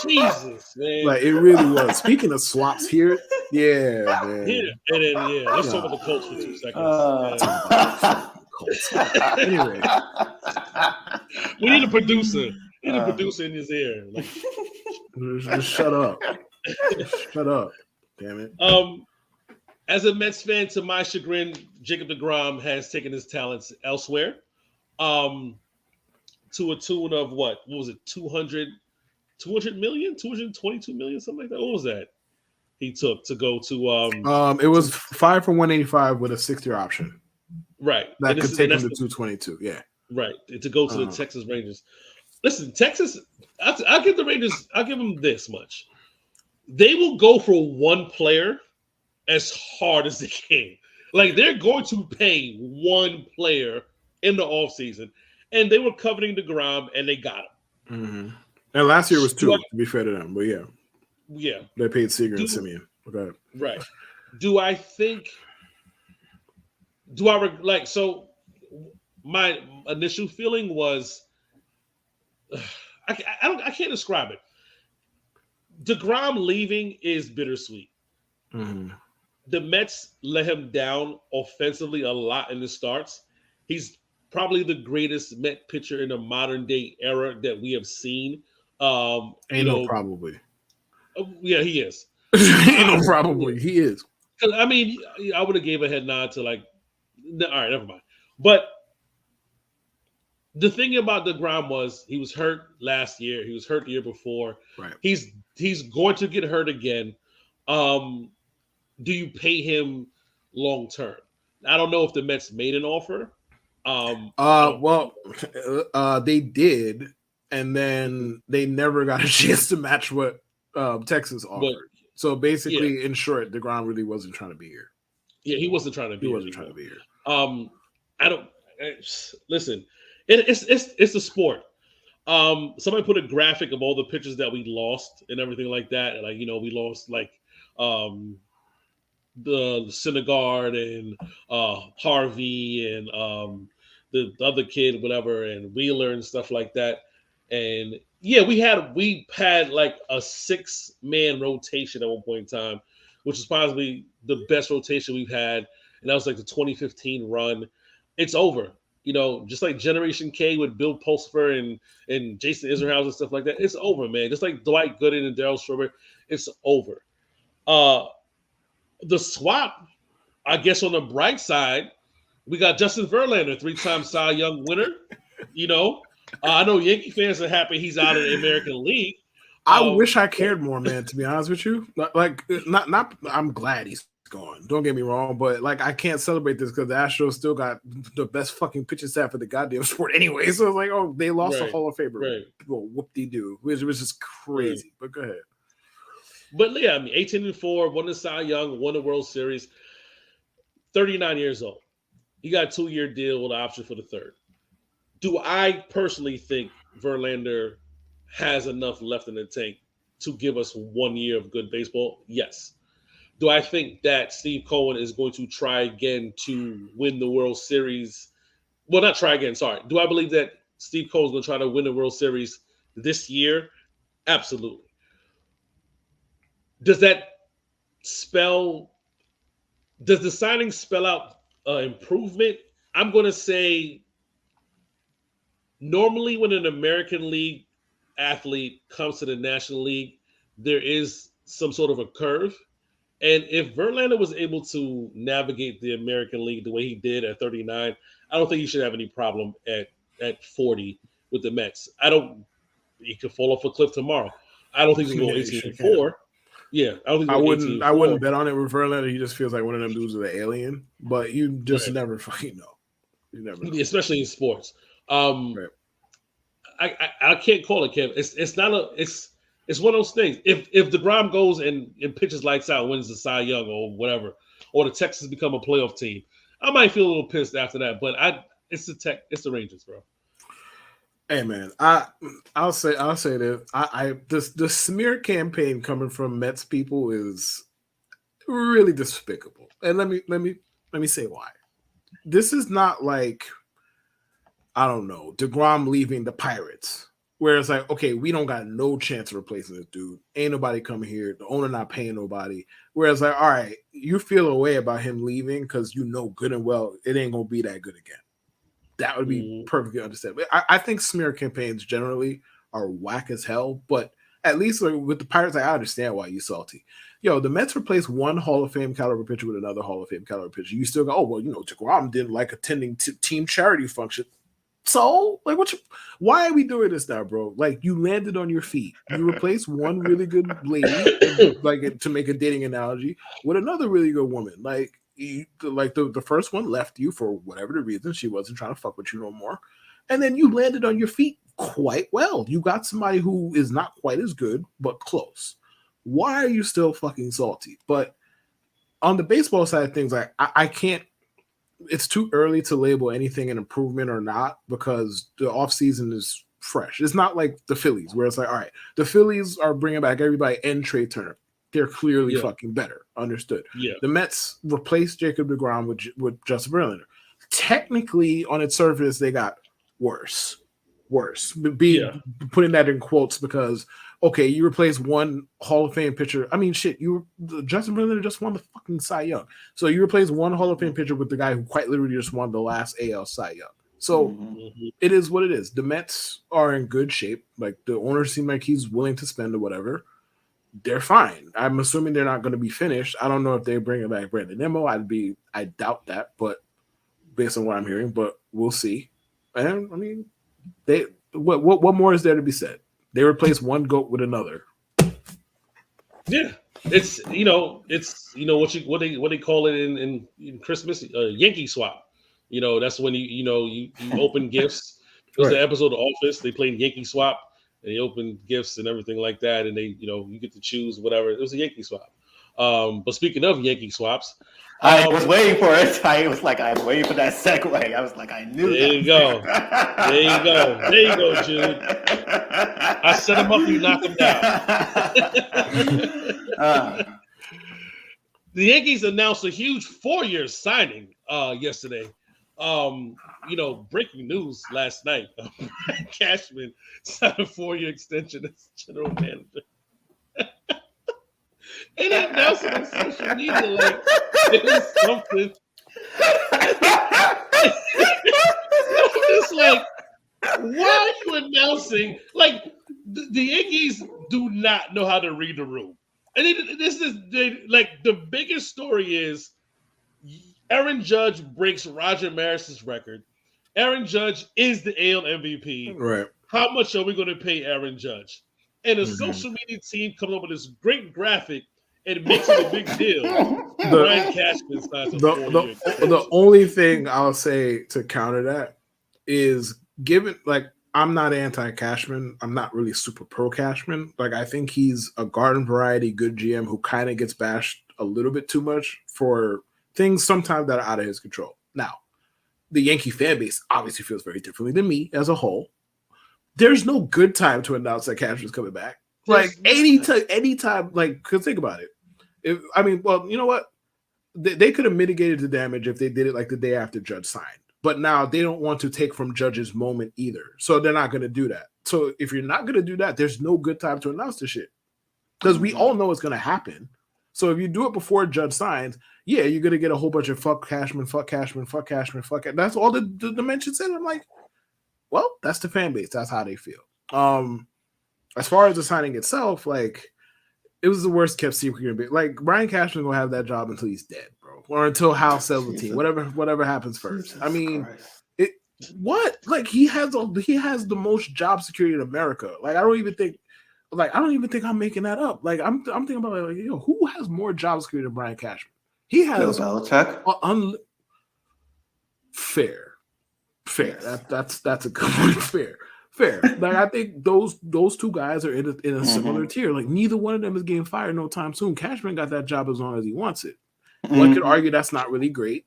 Jesus, man. Like it really was. Speaking of swaps here, man. Let's talk about the Colts for 2 seconds. Anyway, we need a producer. We need a producer in his ear. Like, just shut up. Shut up. Damn it. As a Mets fan, to my chagrin, Jacob deGrom has taken his talents elsewhere. to a tune of what was it, 200 million, 222 million, something like that. What was that he took to go It was 5 for 185 with a 6-year option. Right. That could take him to 222. Yeah. Right. To go to the Texas Rangers. Listen, Texas, I'll give the Rangers, I'll give them this much. They will go for one player as hard as they can. Like, they're going to pay one player in the offseason. And they were coveting DeGrom, and they got him. Mm-hmm. And last year was 2, to be fair to them. But yeah. Yeah. They paid Seager and Simeon. Okay. Right. Do I so my initial feeling was I can't describe it. DeGrom leaving is bittersweet. Mm-hmm. The Mets let him down offensively a lot in the starts. He's probably the greatest Met pitcher in the modern day era that we have seen. Probably. Yeah, he is. Probably. He is. I mean, I would have gave a head nod to like, all right, never mind. But the thing about DeGrom was he was hurt last year. He was hurt the year before. Right. He's going to get hurt again. Do you pay him long term? I don't know if the Mets made an offer. They did, and then they never got a chance to match what Texas offered. So basically, in short, DeGrom really wasn't trying to be here. Yeah, he wasn't trying to be. Trying to be here. I don't listen. It's a sport. Somebody put a graphic of all the pitchers that we lost and everything like that. And we lost like the Syndergaard and Harvey and the other kid, whatever, and Wheeler and stuff like that. And yeah, we had like a 6-man rotation at one point in time, which is possibly the best rotation we've had. And that was like the 2015 run. It's over. Just like Generation K with Bill Pulsifer and Jason Isringhausen and stuff like that. It's over, man. Just like Dwight Gooden and Darryl Strawberry, it's over. The swap, I guess on the bright side, we got Justin Verlander, 3-time Cy Young winner. I know Yankee fans are happy he's out of the American League. I wish I cared more, man, to be honest with you. Like, not I'm glad he's gone. Don't get me wrong, but like I can't celebrate this because the Astros still got the best fucking pitching staff of the goddamn sport anyway. So it's like, oh, they lost a Hall of Famer. Right. Well, whoop-de-doo, which was just crazy. Right. But go ahead. But yeah, 18-4, won the Cy Young, won the World Series. 39 years old. He got a 2-year deal with an option for the third. Do I personally think Verlander has enough left in the tank to give us 1 year of good baseball? Yes. Do I think that Steve Cohen is going to try again to win the World Series? Well, not try again, sorry. Do I believe that Steve Cohen is going to try to win the World Series this year? Absolutely. Does the signing spell out improvement? I'm going to say normally when an American League athlete comes to the National League, there is some sort of a curve. And if Verlander was able to navigate the American League the way he did at 39, I don't think he should have any problem at 40 with the Mets. He could fall off a cliff tomorrow. I don't think he's going 18-4. Yeah, I wouldn't bet on it with Verlander. He just feels like one of them dudes with an alien, but you just never fucking know. You never know. Especially in sports. I can't call it, Kevin. It's one of those things. If DeGrom goes and pitches lights out, wins the Cy Young or whatever, or the Texans become a playoff team, I might feel a little pissed after that. But it's the Rangers, bro. Hey man, I'll say this the smear campaign coming from Mets people is really despicable. And let me say why. This is not like, I don't know, DeGrom leaving the Pirates, where it's like, okay, we don't got no chance of replacing this dude. Ain't nobody coming here. The owner not paying nobody. Whereas like, all right, you feel a way about him leaving because you know good and well it ain't gonna be that good again. That would be perfectly understandable. I think smear campaigns generally are whack as hell, but at least with the Pirates, I understand why you salty. Yo, the Mets replaced one Hall of Fame caliber pitcher with another Hall of Fame caliber pitcher. You still go, oh, well, DeGrom didn't like attending team charity function. So, like, why are we doing this now, bro? Like, you landed on your feet. You replaced one really good lady, like, to make a dating analogy, with another really good woman. Like, the first one left you for whatever the reason. She wasn't trying to fuck with you no more. And then you landed on your feet quite well. You got somebody who is not quite as good, but close. Why are you still fucking salty? But on the baseball side of things, I can't. It's too early to label anything an improvement or not because the offseason is fresh. It's not like the Phillies where it's like, all right, the Phillies are bringing back everybody and Trey Turner. They're clearly fucking better. Understood. Yeah. The Mets replaced Jacob deGrom with Justin Verlander. Technically, on its surface, they got worse. Putting that in quotes because okay, you replace one Hall of Fame pitcher. I mean, shit, Justin Verlander just won the fucking Cy Young. So you replace one Hall of Fame pitcher with the guy who quite literally just won the last AL Cy Young. So it is what it is. The Mets are in good shape. Like the owner seems like he's willing to spend or whatever. They're fine. I'm assuming they're not going to be finished. I don't know if they bring back Brandon Nimmo. I doubt that, but based on what I'm hearing, but we'll see. And I mean, what more is there to be said? They replace one goat with another. Yeah, it's what they call it in Christmas, Yankee swap. That's when you open gifts. It was the episode of Office. They played Yankee swap. And they open gifts and everything like that, and they you get to choose whatever. It was a Yankee swap. But speaking of Yankee swaps, I was waiting for it. I was waiting for that segue. I was like, I knew. There you go. There you go, Jude. I set him up, you knock him down. The Yankees announced a huge 4-year signing yesterday. Breaking news last night. Brian Cashman signed a 4-year extension as general manager. And they announced it on social media like it was something. It's like, why are you announcing? Like, the Yankees do not know how to read the room. And the biggest story is Aaron Judge breaks Roger Maris's record. Aaron Judge is the AL MVP. Right. How much are we going to pay Aaron Judge? And the social media team comes up with this great graphic and makes it a big deal. Brian Cashman signs a 4-year. The only thing I'll say to counter that is I'm not anti-Cashman. I'm not really super pro-Cashman. Like, I think he's a garden variety good GM who kind of gets bashed a little bit too much for things sometimes that are out of his control. Now, the Yankee fan base obviously feels very differently than me as a whole. There's no good time to announce that Cashman's coming back. Like, anytime, like, because think about it. You know what? They could have mitigated the damage if they did it like the day after Judge signed. But now they don't want to take from Judge's moment either. So they're not going to do that. So if you're not going to do that, there's no good time to announce the shit. Because we all know it's going to happen. So if you do it before Judge signs, yeah, you're going to get a whole bunch of fuck Cashman, fuck Cashman, fuck Cashman, fuck Cashman. That's all the mention said. I'm like, well, that's the fan base. That's how they feel. As far as the signing itself, like, it was the worst kept secret. Like, Brian Cashman will have that job until he's dead, bro, or until Hal sells the team. Whatever happens first. I mean, Like, he has the most job security in America. Like, I don't even think I'm making that up. Like, I'm thinking about who has more job security than Brian Cashman? He has Bill Belichick. Fair. Yes. That's a good one. Fair. Like, I think those two guys are in a similar tier. Like, neither one of them is getting fired no time soon. Cashman got that job as long as he wants it. One could argue that's not really great.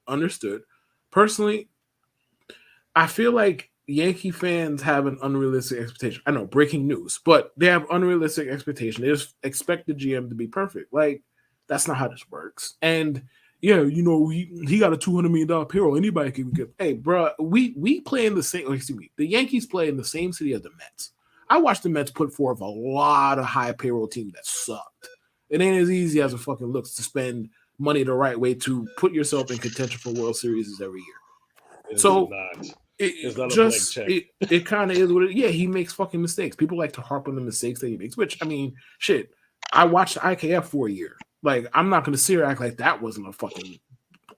Understood. Personally, I feel like Yankee fans have an unrealistic expectation. I know, breaking news, but they have unrealistic expectation. They just expect the GM to be perfect. Like, that's not how this works. And yeah, he got a $200 million payroll. Anybody can get. Hey, bro, we play in the same. Excuse me, the Yankees play in the same city as the Mets. I watched the Mets put forth a lot of high payroll teams that sucked. It ain't as easy as it fucking looks to spend money the right way to put yourself in contention for World Series every year. It kind of is what it. Yeah, he makes fucking mistakes. People like to harp on the mistakes that he makes. Which, I mean, shit. I watched IKF for a year. Like, I'm not going to sit here and act like that wasn't a fucking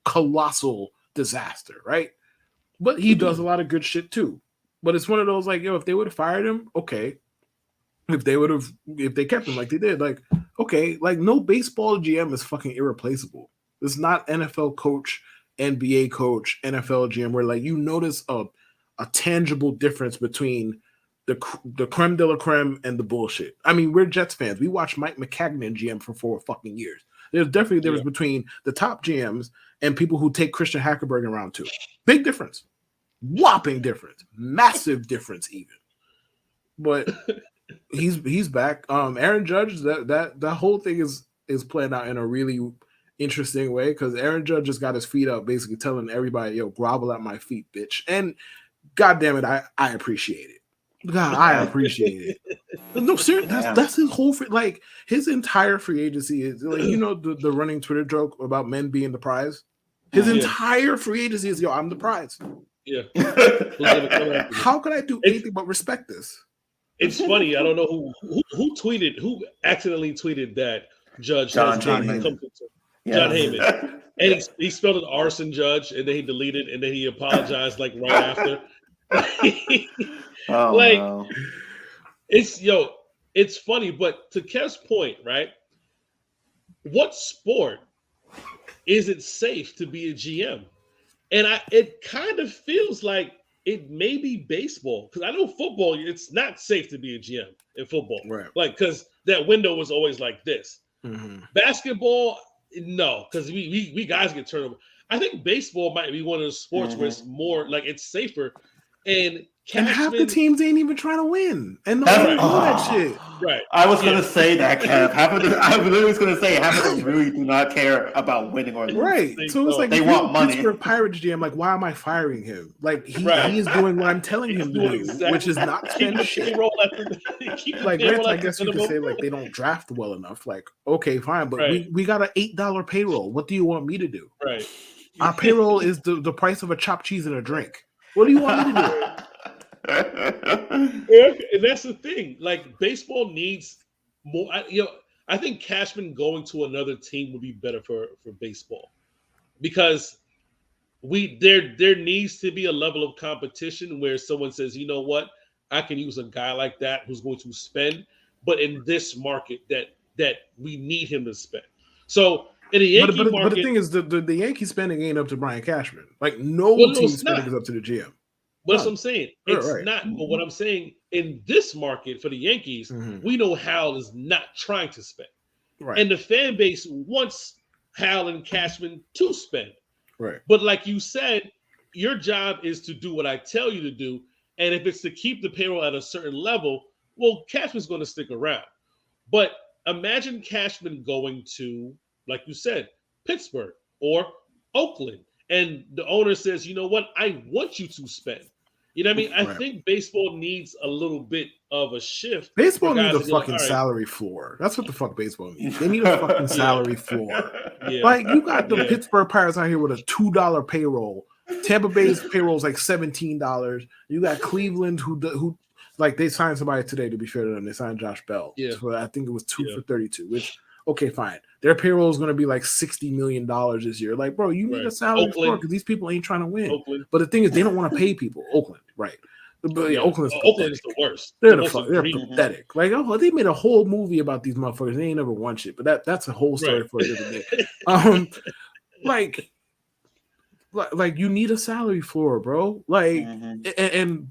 colossal disaster, right? But he does a lot of good shit too. But it's one of those like, yo, if they would have fired him, okay. If they kept him like they did, like, okay, like no baseball GM is fucking irreplaceable. It's not NFL coach, NBA coach, NFL GM where like you notice a tangible difference between the creme de la creme and the bullshit. I mean, we're Jets fans. We watched Mike McCagnon GM for 4 fucking years. There's definitely a difference between the top GMs and people who take Christian Hackenberg in round 2. Big difference. Whopping difference. Massive difference even. But he's back. Aaron Judge, that whole thing is playing out in a really interesting way because Aaron Judge just got his feet up, basically telling everybody, yo, grovel at my feet, bitch. And God damn it, I appreciate it. God, I appreciate it. No, seriously, that's his whole like his entire free agency is like the running Twitter joke about men being the prize. His entire free agency is, yo, I'm the prize. Yeah. How could I do anything but respect this? It's funny. I don't know who accidentally tweeted that Judge John Heyman. John Heyman. And he spelled an arson Judge, and then he deleted, and then he apologized like right after. No. It's funny, but to Kev's point, right? What sport is it safe to be a GM? And it kind of feels like it may be baseball because I know football, it's not safe to be a GM in football, right? Like because that window was always like this. Mm-hmm. Basketball, no, because we guys get turned over. I think baseball might be one of the sports where it's more like it's safer. And half the teams ain't even trying to win, and no one know that shit. Right. I was gonna say that, Kev. I was literally gonna say half of them really do not care about winning or losing. Right. So it's like they want money. Pittsburgh Pirates GM, like, why am I firing him? Like he is doing what I'm telling him to do, which is not spend shit. Like, I guess you could say like they don't draft well enough. Like, okay, fine, but we got an $8 payroll. What do you want me to do? Right. Our payroll is the price of a chopped cheese and a drink. What do you want me to do? And that's the thing. Like baseball needs more. I think Cashman going to another team would be better for baseball because there needs to be a level of competition where someone says, you know what, I can use a guy like that who's going to spend, but in this market that we need him to spend. So in the Yankee market, but the thing is, the Yankee spending ain't up to Brian Cashman. Like no team spending is up to the GM. But that's what I'm saying. It's not. But what I'm saying in this market for the Yankees, we know Hal is not trying to spend, and the fan base wants Hal and Cashman to spend. Right. But like you said, your job is to do what I tell you to do, and if it's to keep the payroll at a certain level, well, Cashman's going to stick around. But imagine Cashman going to, like you said, Pittsburgh or Oakland. And the owner says, you know what? I want you to spend. You know what I mean? I think baseball needs a little bit of a shift. Baseball needs a fucking salary floor. That's what the fuck baseball needs. They need a fucking salary floor. Yeah. Like, you got the Pittsburgh Pirates out here with a $2 payroll. Tampa Bay's payroll is like $17. You got Cleveland who like they signed somebody today, to be fair to them. They signed Josh Bell. Yeah. For, I think it was 2 for 32, which okay, fine. Their payroll is going to be like $60 million this year. Like, bro, you need a salary floor because these people ain't trying to win. Oakland. But the thing is, they don't want to pay people. Oakland, right? But Oakland is the worst. They're pathetic. Like, they made a whole movie about these motherfuckers. They ain't never won shit. But that's a whole story for a different day. Like you need a salary floor, bro. Like,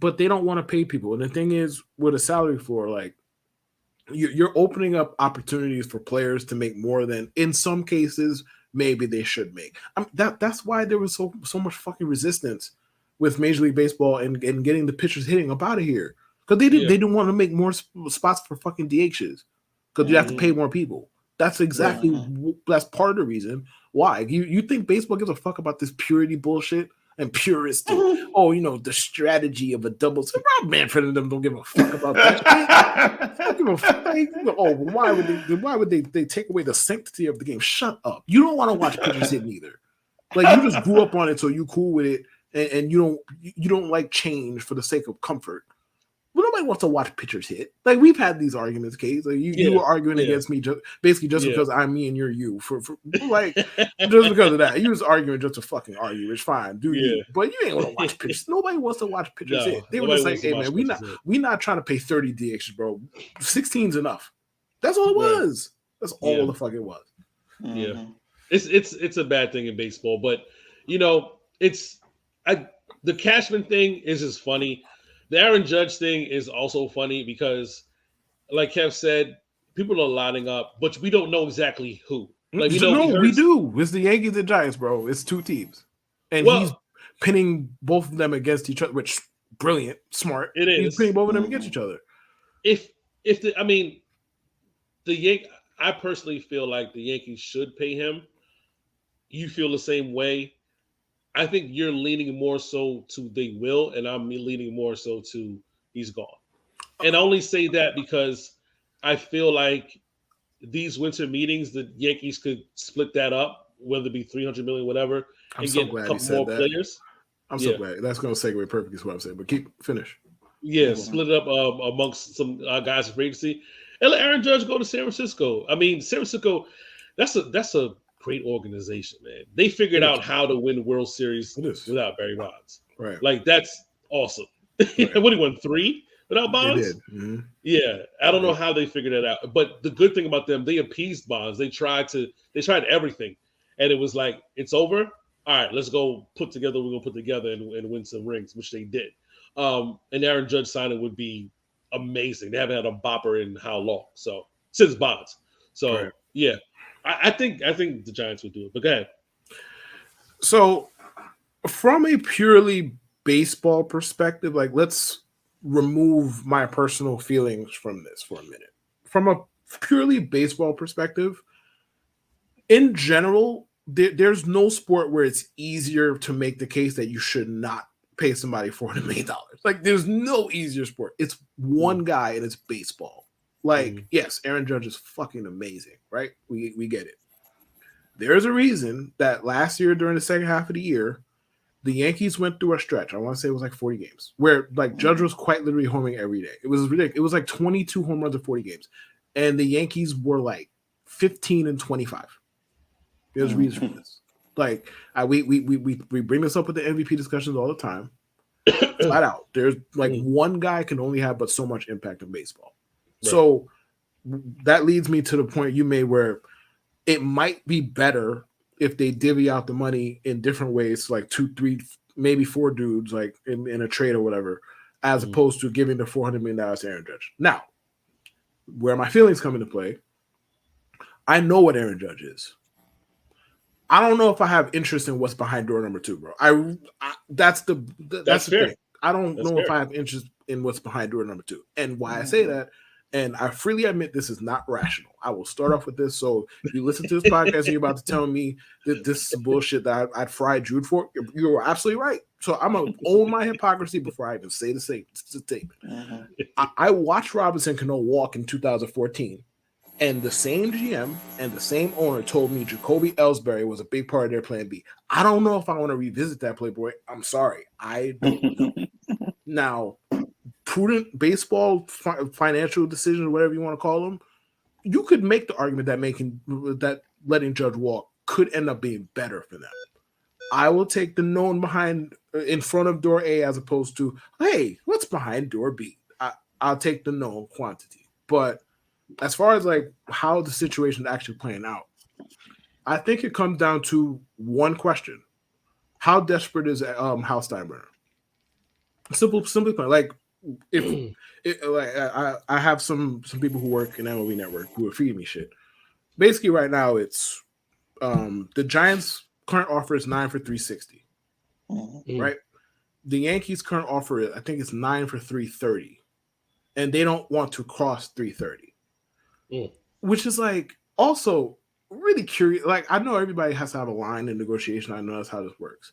but they don't want to pay people. And the thing is, with a salary floor, like, you're opening up opportunities for players to make more than, in some cases, maybe they should make. That's why there was so much fucking resistance with Major League Baseball and getting the pitchers hitting up out of here because they didn't want to make more spots for fucking DHs because you have to pay more people. That's exactly that's part of the reason why. You think baseball gives a fuck about this purity bullshit? And purist, the strategy of a double. So Rob Manfred and them don't give a fuck about that. Don't give a fuck. Why would they take away the sanctity of the game? Shut up. You don't want to watch pitchers hitting either. Like, you just grew up on it, so you cool with it, and you don't like change for the sake of comfort. Well, nobody wants to watch pitchers hit. Like we've had these arguments, Kate. Like you were arguing against me just because I'm me and you're you for like just because of that. You was arguing just to fucking argue. It's fine, do you? But you ain't want to watch pitchers. Nobody wants to watch pitchers hit. They were just like, hey man, we not trying to pay 30 DH, bro. 16's enough. That's all it was. That's all the fuck it was. Yeah, it's a bad thing in baseball, but the Cashman thing is just funny. The Aaron Judge thing is also funny because, like Kev said, people are lining up, but we don't know exactly who. Like we do. It's the Yankees and Giants, bro. It's two teams, and he's pinning both of them against each other, which brilliant, smart. It is. He's pinning both of them against each other. I personally feel like the Yankees should pay him. You feel the same way. I think you're leaning more so to they will, and I'm leaning more so to he's gone. And I only say that because I feel like these winter meetings, the Yankees could split that up, whether it be $300 million, whatever, and get a couple more players. I'm so glad. That's going to segue perfectly is what I'm saying. But finish. Yeah, split it up amongst some guys in free agency, and let Aaron Judge go to San Francisco. I mean, San Francisco, that's a great organization, man. They figured out how to win World Series without Barry Bonds. Right. Like, that's awesome. Right. What, he won 3 without Bonds? They did. Mm-hmm. Yeah. I don't know how they figured it out. But the good thing about them, they appeased Bonds. They tried everything. And it was like, it's over. All right, let's go put together what we're going to put together and win some rings, which they did. And Aaron Judge signing would be amazing. They haven't had a bopper in how long? So, since Bonds. So, yeah. I think the Giants would do it, but go ahead. So, from a purely baseball perspective, like let's remove my personal feelings from this for a minute. From a purely baseball perspective, in general, there's no sport where it's easier to make the case that you should not pay somebody $400 million. Like, there's no easier sport. It's one guy and it's baseball. Like, yes, Aaron Judge is fucking amazing, right? We get it. There's a reason that last year during the second half of the year, the Yankees went through a stretch. I want to say it was like 40 games where like Judge was quite literally homing every day. It was ridiculous. It was like 22 home runs in 40 games. And the Yankees were like 15-25. There's reasons for this. Like we bring this up with the MVP discussions all the time. Flat out. There's like one guy can only have but so much impact in baseball. Right. So that leads me to the point you made where it might be better if they divvy out the money in different ways, like 2, 3, maybe 4 dudes, like in a trade or whatever, as opposed to giving the $400 million to Aaron Judge. Now, where my feelings come into play, I know what Aaron Judge is. I don't know if I have interest in what's behind door number 2, bro. That's the thing. I don't know if I have interest in what's behind door number 2. And why I say that, and I freely admit this is not rational. I will start off with this. So if you listen to this podcast and you're about to tell me that this is bullshit that I'd fry Jude for, you're absolutely right. So I'm going to own my hypocrisy before I even say the statement. I watched Robinson Cano walk in 2014, and the same GM and the same owner told me Jacoby Ellsbury was a big part of their plan B. I don't know if I want to revisit that Playboy. I'm sorry. I don't know. Now, prudent baseball financial decisions, whatever you want to call them, you could make the argument that letting Judge walk could end up being better for them. I will take the known behind in front of door A as opposed to, hey, what's behind door B? I'll take the known quantity. But as far as like how the situation is actually playing out, I think it comes down to one question: how desperate is Hal Steinbrenner? Simply put, like if I have some people who work in MLB Network who are feeding me shit. Basically, right now it's the Giants' current offer is 9 for $360, right? The Yankees' current offer, I think, is 9 for $330, and they don't want to cross $330, which is like also really curious. Like, I know everybody has to have a line in negotiation. I know that's how this works.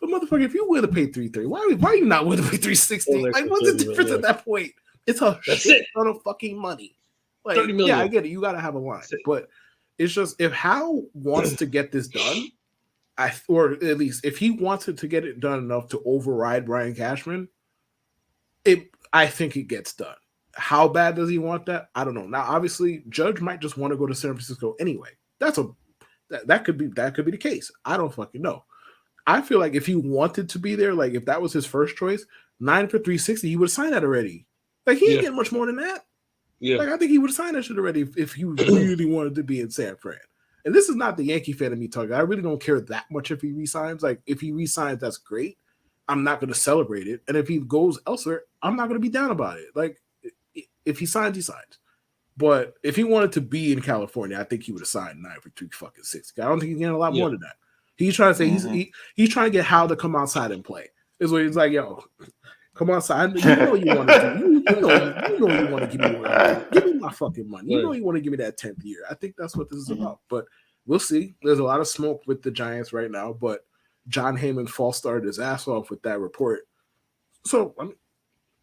But motherfucker, if you're willing to pay $330, why are you not willing to pay $360? Like, what's the difference at that point? It's a shit ton of fucking money. Like, $30 million. Yeah, I get it. You got to have a line. But it's just, if Hal wants to get this done, or at least if he wanted to get it done enough to override Brian Cashman, I think it gets done. How bad does he want that? I don't know. Now, obviously, Judge might just want to go to San Francisco anyway. That could be the case. I don't fucking know. I feel like if he wanted to be there, like if that was his first choice, 9 for 360, he would have signed that already. Like he ain't getting much more than that. Yeah. Like I think he would have signed that shit already if he really wanted to be in San Fran. And this is not the Yankee fan of me talking. I really don't care that much if he resigns. Like if he resigns, that's great. I'm not going to celebrate it. And if he goes elsewhere, I'm not going to be down about it. Like if he signs, he signs. But if he wanted to be in California, I think he would have signed 9 for 360. I don't think he's getting a lot more than that. He's trying to say he's trying to get Hal to come outside and play. Is what he's like, yo, come outside. You know you want to do. You know you want to give me my fucking money. You know you want to give me that 10th year. I think that's what this is about. But we'll see. There's a lot of smoke with the Giants right now, but John Heyman false started his ass off with that report. So I mean,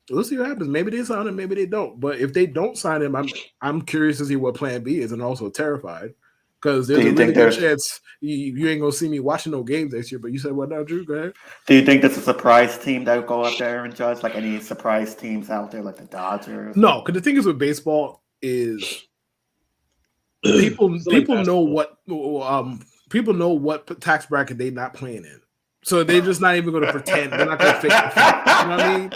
we'll see what happens. Maybe they sign him, maybe they don't. But if they don't sign him, I'm curious to see what Plan B is, and also terrified because there's a really good chance you ain't gonna see me watching no games next year. But you said what now, Drew? Go ahead. Do you think that's a surprise team that would go after Aaron Judge? Like any surprise teams out there, like the Dodgers? No, because the thing is with baseball is people know what people know what tax bracket they not playing in. So they're just not even going to pretend. They're not going to fake the fact. You know what I mean?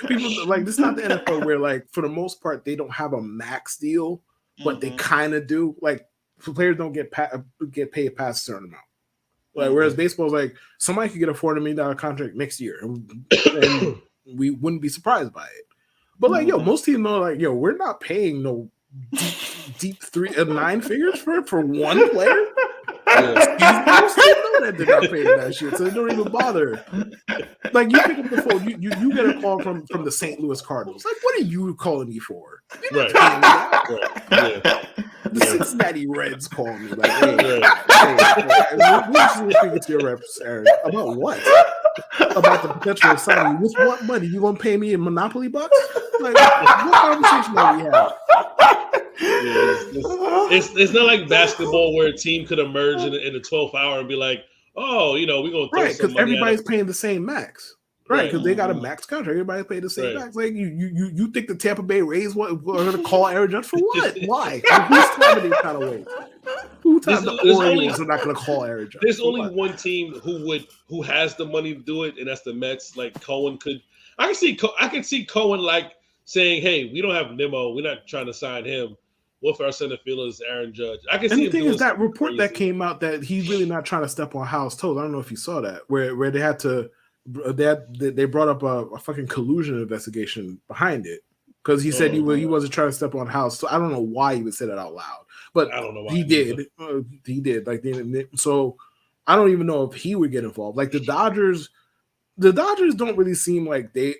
People like this is not the NFL where, like, for the most part, they don't have a max deal, but they kind of do. Like, players don't get paid past a certain amount. Like, whereas baseball is like somebody could get a $400 million contract next year, and we wouldn't be surprised by it. But like, yo, most teams know, like, yo, we're not paying no deep 9 figures for one player. Most teams know that they're not paying that shit, so they don't even bother. Like you pick up the phone, you get a call from the St. Louis Cardinals. Like, what are you calling me for? You're not paying me that. The Cincinnati Reds call me like, hey, we're speaking to your reps, Aaron. About what? About the potential of signing. With what money? You gonna pay me in Monopoly bucks? Like, what conversation are we having? It's not like basketball where a team could emerge in the 12th hour and be like, oh, we're going to throw some money everybody's paying the same max. Right, because they got a max contract. Everybody paid the same max. Like you think the Tampa Bay Rays are going to call Aaron Judge for what? Why? Who's time are they trying to wait? Who time the Orioles are not going to call Aaron Judge? There's only one team who has the money to do it, and that's the Mets. Like Cohen could. I can see Cohen like saying, "Hey, we don't have Nimmo. We're not trying to sign him. What if our center fielder is Aaron Judge?" I can see. And the thing is, that report that came out that he's really not trying to step on Hal's toes. I don't know if you saw that, where they had to. They brought up a fucking collusion investigation behind it because he said he wasn't trying to step on House. So I don't know why he would say that out loud, but I don't know why he did. He did. Like so, I don't even know if he would get involved. Like the Dodgers don't really seem like they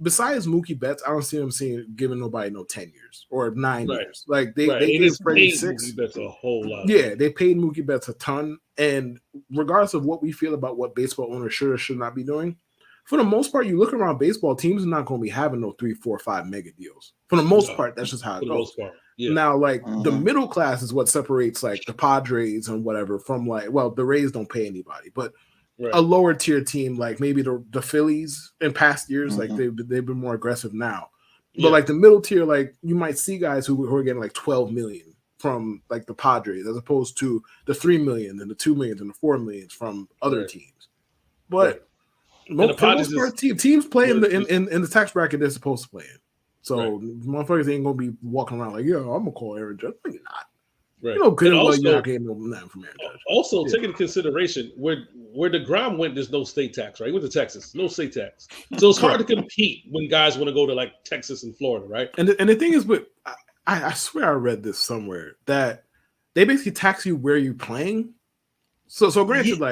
besides Mookie Betts, I don't see them giving nobody no 10 years or 9 years. Like they gave Freddie 6. Mookie Betts a whole lot. Yeah, they paid Mookie Betts a ton. And regardless of what we feel about what baseball owners should or should not be doing, for the most part, you look around baseball, teams are not going to be having no 3, 4, 5 mega deals. For the most part, that's just how it goes. Yeah. Now, like the middle class is what separates like the Padres and whatever from the Rays don't pay anybody, but a lower tier team like maybe the Phillies in past years, like they've been more aggressive now. But like the middle tier, like you might see guys who are getting like 12 million from like the Padres as opposed to the 3 million and the 2 million and the 4 millions from other teams. But teams play in the tax bracket they're supposed to play in. So motherfuckers ain't gonna be walking around like, I'm gonna call Aaron Judge. No, you're not. Right. You know good and well you're not getting nothing from Aaron Judge. Also, take into consideration where DeGrom went, there's no state tax, right? He went to Texas, no state tax. So it's hard to compete when guys want to go to like Texas and Florida, right? And the thing is, but I swear I read this somewhere that they basically tax you where you're playing. So granted,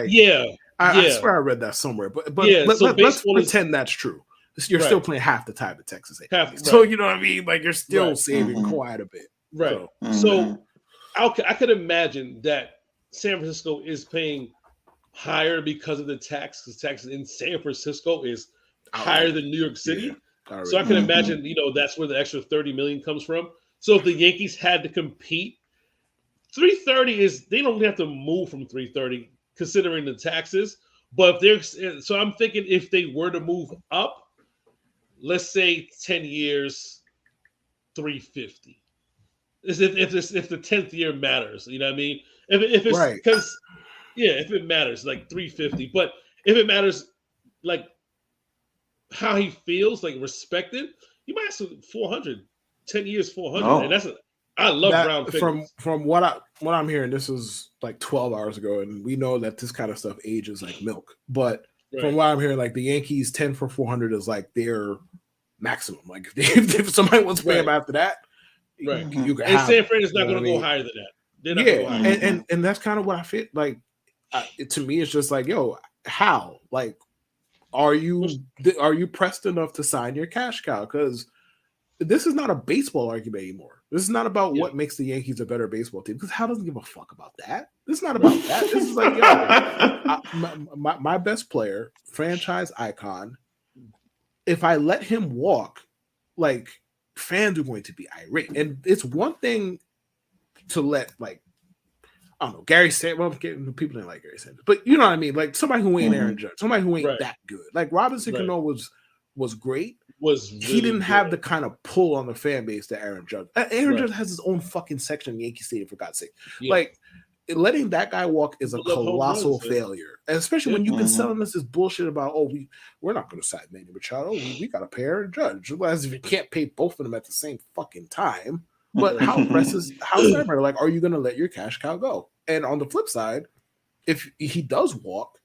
I swear I read that somewhere, but let's pretend that's true. You're still playing half the time that Texas ain't. So you know what I mean? Like you're still saving quite a bit. Right. So I could imagine that San Francisco is paying higher because of the tax, because taxes in San Francisco is higher than New York City. Yeah, so I can imagine, that's where the extra 30 million comes from. So if the Yankees had to compete, 330 they don't have to move from 330 considering the taxes. But so I'm thinking if they were to move up, let's say 10 years, 350. If the 10th year matters, you know what I mean? If it's Right. because if it matters, like 350. But if it matters, like how he feels, like respected, you might ask 400, 10 years, 400, and that's I love round figures. From what I'm hearing, this was like 12 hours ago, and we know that this kind of stuff ages like milk. But from what I'm hearing, like the Yankees 10 for 400 is like their maximum. Like if somebody wants to pay him after that, right? You can and have San Fran is not going to go higher than that. They're not yeah, go higher. And that's kind of what I feel like. To me, it's just like, yo, how? Like, are you pressed enough to sign your cash cow? Because this is not a baseball argument anymore. This is not about what makes the Yankees a better baseball team. Because how doesn't give a fuck about that? This is not about that. This is like, yo, my best player, franchise icon. If I let him walk, like fans are going to be irate. And it's one thing to let like I don't know Gary Sanders. Well, people didn't like Gary Sanders, but you know what I mean. Like somebody who ain't Aaron Judge, somebody who ain't that good. Like Robinson Cano was great. He didn't have the kind of pull on the fan base that Aaron Judge. Aaron Judge has his own fucking section in Yankee Stadium, for God's sake. Yeah. Like letting that guy walk is a colossal failure, and especially when you've been selling us this bullshit about we're not going to sign Manny Machado. We got to pay Aaron Judge. Otherwise, if you can't pay both of them at the same fucking time. But how Steinbrenner, like, are you going to let your cash cow go? And on the flip side, if he does walk,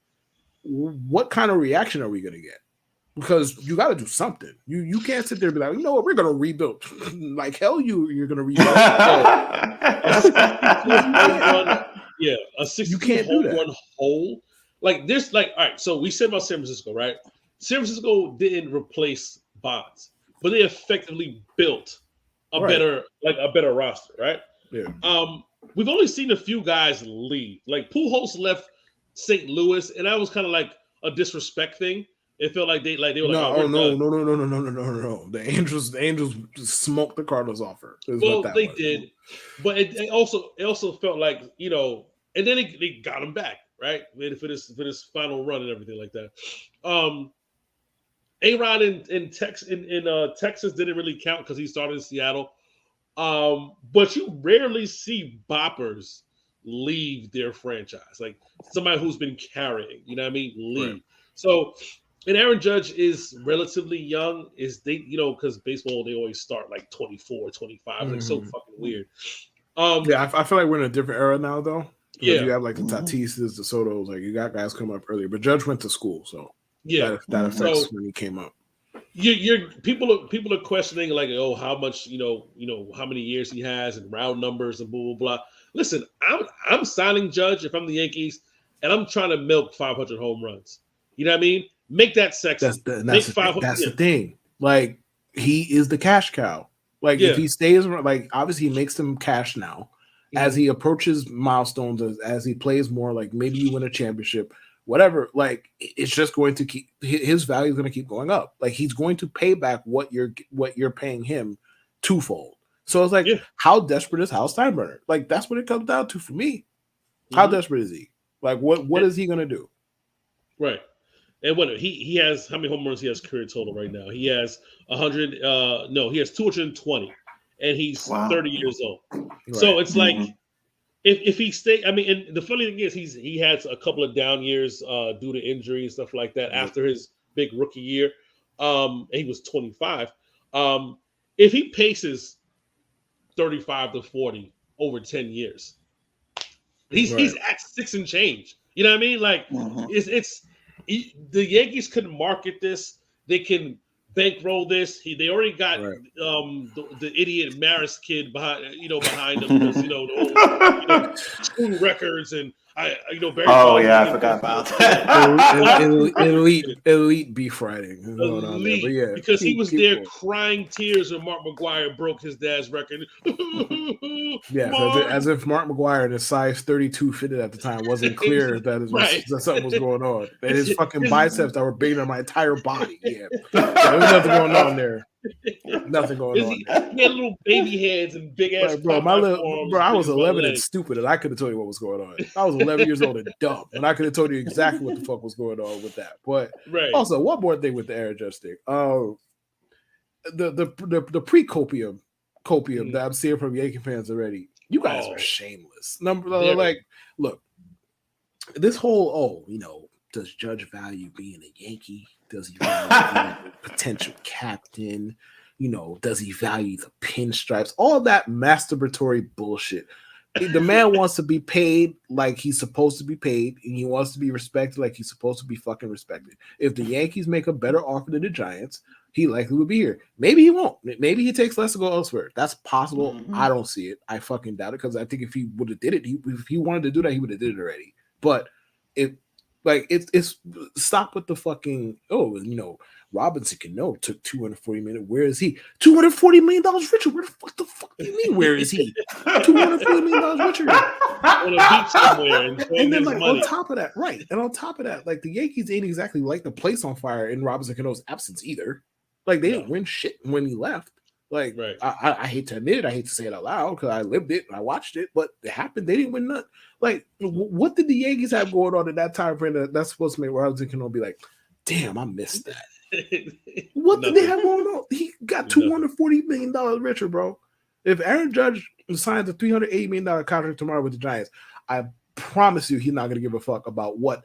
what kind of reaction are we going to get? Because you got to do something. You can't sit there and be like, you know what, we're going to rebuild. Like hell, you're going to rebuild. A 60 home run hole. Like this, like all right. So we said about San Francisco, right? San Francisco didn't replace Bonds, but they effectively built a better roster, right? Yeah. We've only seen a few guys leave. Like Pujols left St. Louis, and that was kind of like a disrespect thing. It felt like they were like, no. The Angels smoked the Cardinals offer. Well, they did, but it also felt like and then they got him back, right? For this final run and everything like that. A-Rod in Texas didn't really count because he started in Seattle. But you rarely see boppers leave their franchise, like somebody who's been carrying, you know what I mean, leave. Right. So, and Aaron Judge is relatively young. Because baseball, they always start like 24, 25. Like so fucking weird. I feel like we're in a different era now, though. Yeah, you have like the Tatises, the Sotos, like you got guys come up earlier, but Judge went to school, so that affects when he came up. People are questioning like, how much how many years he has and round numbers and blah blah blah. Listen, I'm signing Judge if I'm the Yankees, and I'm trying to milk 500 home runs. You know what I mean? Make that sexy. That's the thing. Like he is the cash cow. Like if he stays, like obviously he makes some cash now. As he approaches milestones, as he plays more, like maybe you win a championship. Whatever, like it's just going to keep his value is going to keep going up. Like he's going to pay back what you're paying him twofold. So it's like, how desperate is Hal Steinbrenner? Like that's what it comes down to for me. How desperate is he? Like what is he going to do? Right. And what he has, how many home runs he has career total right now? He has 100. He has 220, and he's 30 years old. Right. So it's like. If he stay, I mean, and the funny thing is he has a couple of down years due to injury and stuff like that after his big rookie year. And he was 25. If he paces 35 to 40 over 10 years, he's at 6 and change. You know what I mean? Like the Yankees can market this. They can bankroll this. They already got the idiot Maris kid behind them. School records and Barry. I forgot about that. elite beef writing. Elite, because he was there crying tears when Mark McGwire broke his dad's record. As if Mark McGwire in his size 32 fitted at the time wasn't clear that something was going on. And his fucking biceps that were bigger than my entire body. Yeah, there was nothing going on there. Nothing going on. He had little baby hands and big ass. I was 11 and stupid, and I could have told you what was going on. I was 11 years old and dumb, and I could have told you exactly what the fuck was going on with that. But also, one more thing with the Aaron Judge thing. the pre-copium that I'm seeing from Yankee fans already. You guys are shameless. Like, look, this whole does Judge value being a Yankee? Does he value being a potential captain? Does he value the pinstripes? All that masturbatory bullshit. The man wants to be paid like he's supposed to be paid, and he wants to be respected like he's supposed to be fucking respected. If the Yankees make a better offer than the Giants, he likely will be here. Maybe he won't. Maybe he takes less to go elsewhere. That's possible. Mm-hmm. I don't see it. I fucking doubt it, because I think if he would have did it, if he wanted to do that, he would have did it already. But it's stop with the fucking Robinson Cano took $240 million. Where is he? $240 million richer. Where the fuck do you mean? Where is he? $240 million richer. On a beach somewhere. And then on top of that, right? And on top of that, the Yankees ain't exactly light the place on fire in Robinson Cano's absence either. They didn't win shit when he left. Right. I hate to admit it. I hate to say it out loud because I lived it and I watched it, but it happened. They didn't win nothing. What did the Yankees have going on in that time frame that's supposed to make Robinson Cano be like, damn, I missed that? What did they have going on? He got $240 million richer, bro. If Aaron Judge signs a $380 million contract tomorrow with the Giants, I promise you he's not going to give a fuck about what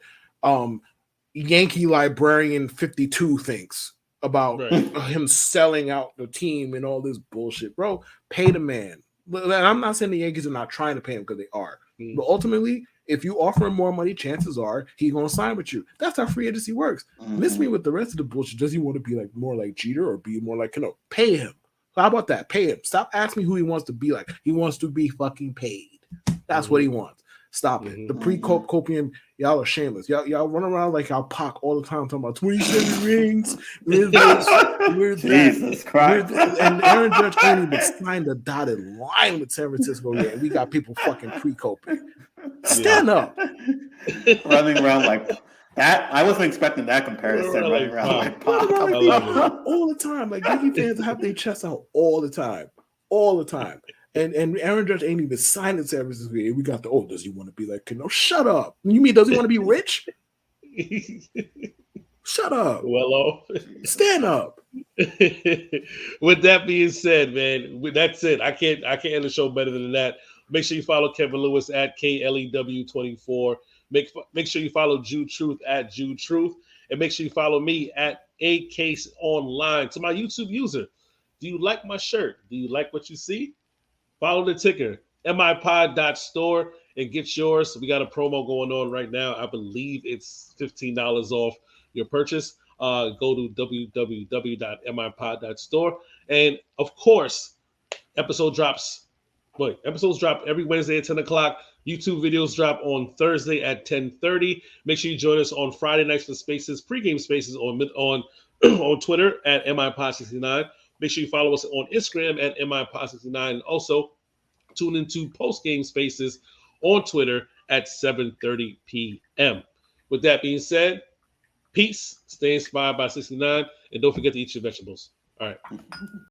Yankee Librarian 52 thinks about him selling out the team and all this bullshit, bro. Pay the man. I'm not saying the Yankees are not trying to pay him, because they are. But ultimately, if you offer him more money, chances are he's going to sign with you. That's how free agency works. Miss me with the rest of the bullshit. Does he want to be more like Jeter or be more like Cano? Pay him. How about that? Pay him. Stop asking me who he wants to be like. He wants to be fucking paid. That's what he wants. Stop it. The pre-copium, y'all are shameless. Y'all run around like y'all Pac all the time talking about 27 rings. We're this. Jesus Christ. And Aaron Judge ain't even signed a dotted line with San Francisco yet. And we got people fucking pre-copium. Stand up. Running around like that. I wasn't expecting that comparison. Running around like Pac. All the time. Yankee fans have their chests out all the time. All the time. And Aaron Judge ain't even signed in San Francisco. We got does he want to be like Cano? Shut up. You mean does he want to be rich? Shut up. Well, stand up. With that being said, man, that's it. I can't end the show better than that. Make sure you follow Kevin Lewis at KLEW24. Make sure you follow Jude Truth at Jude Truth. And make sure you follow me at ACase Online. To my YouTube user, do you like my shirt? Do you like what you see? Follow the ticker, mipod.store, and get yours. We got a promo going on right now. I believe it's $15 off your purchase. Go to www.mipod.store. And, of course, episodes drop every Wednesday at 10 o'clock. YouTube videos drop on Thursday at 10:30. Make sure you join us on Friday nights for Spaces, pregame Spaces on Twitter at MIPod69. Make sure you follow us on Instagram at MIPod69. And also tune into post-game Spaces on Twitter at 7:30 p.m. With that being said, peace. Stay inspired by 69. And don't forget to eat your vegetables. All right.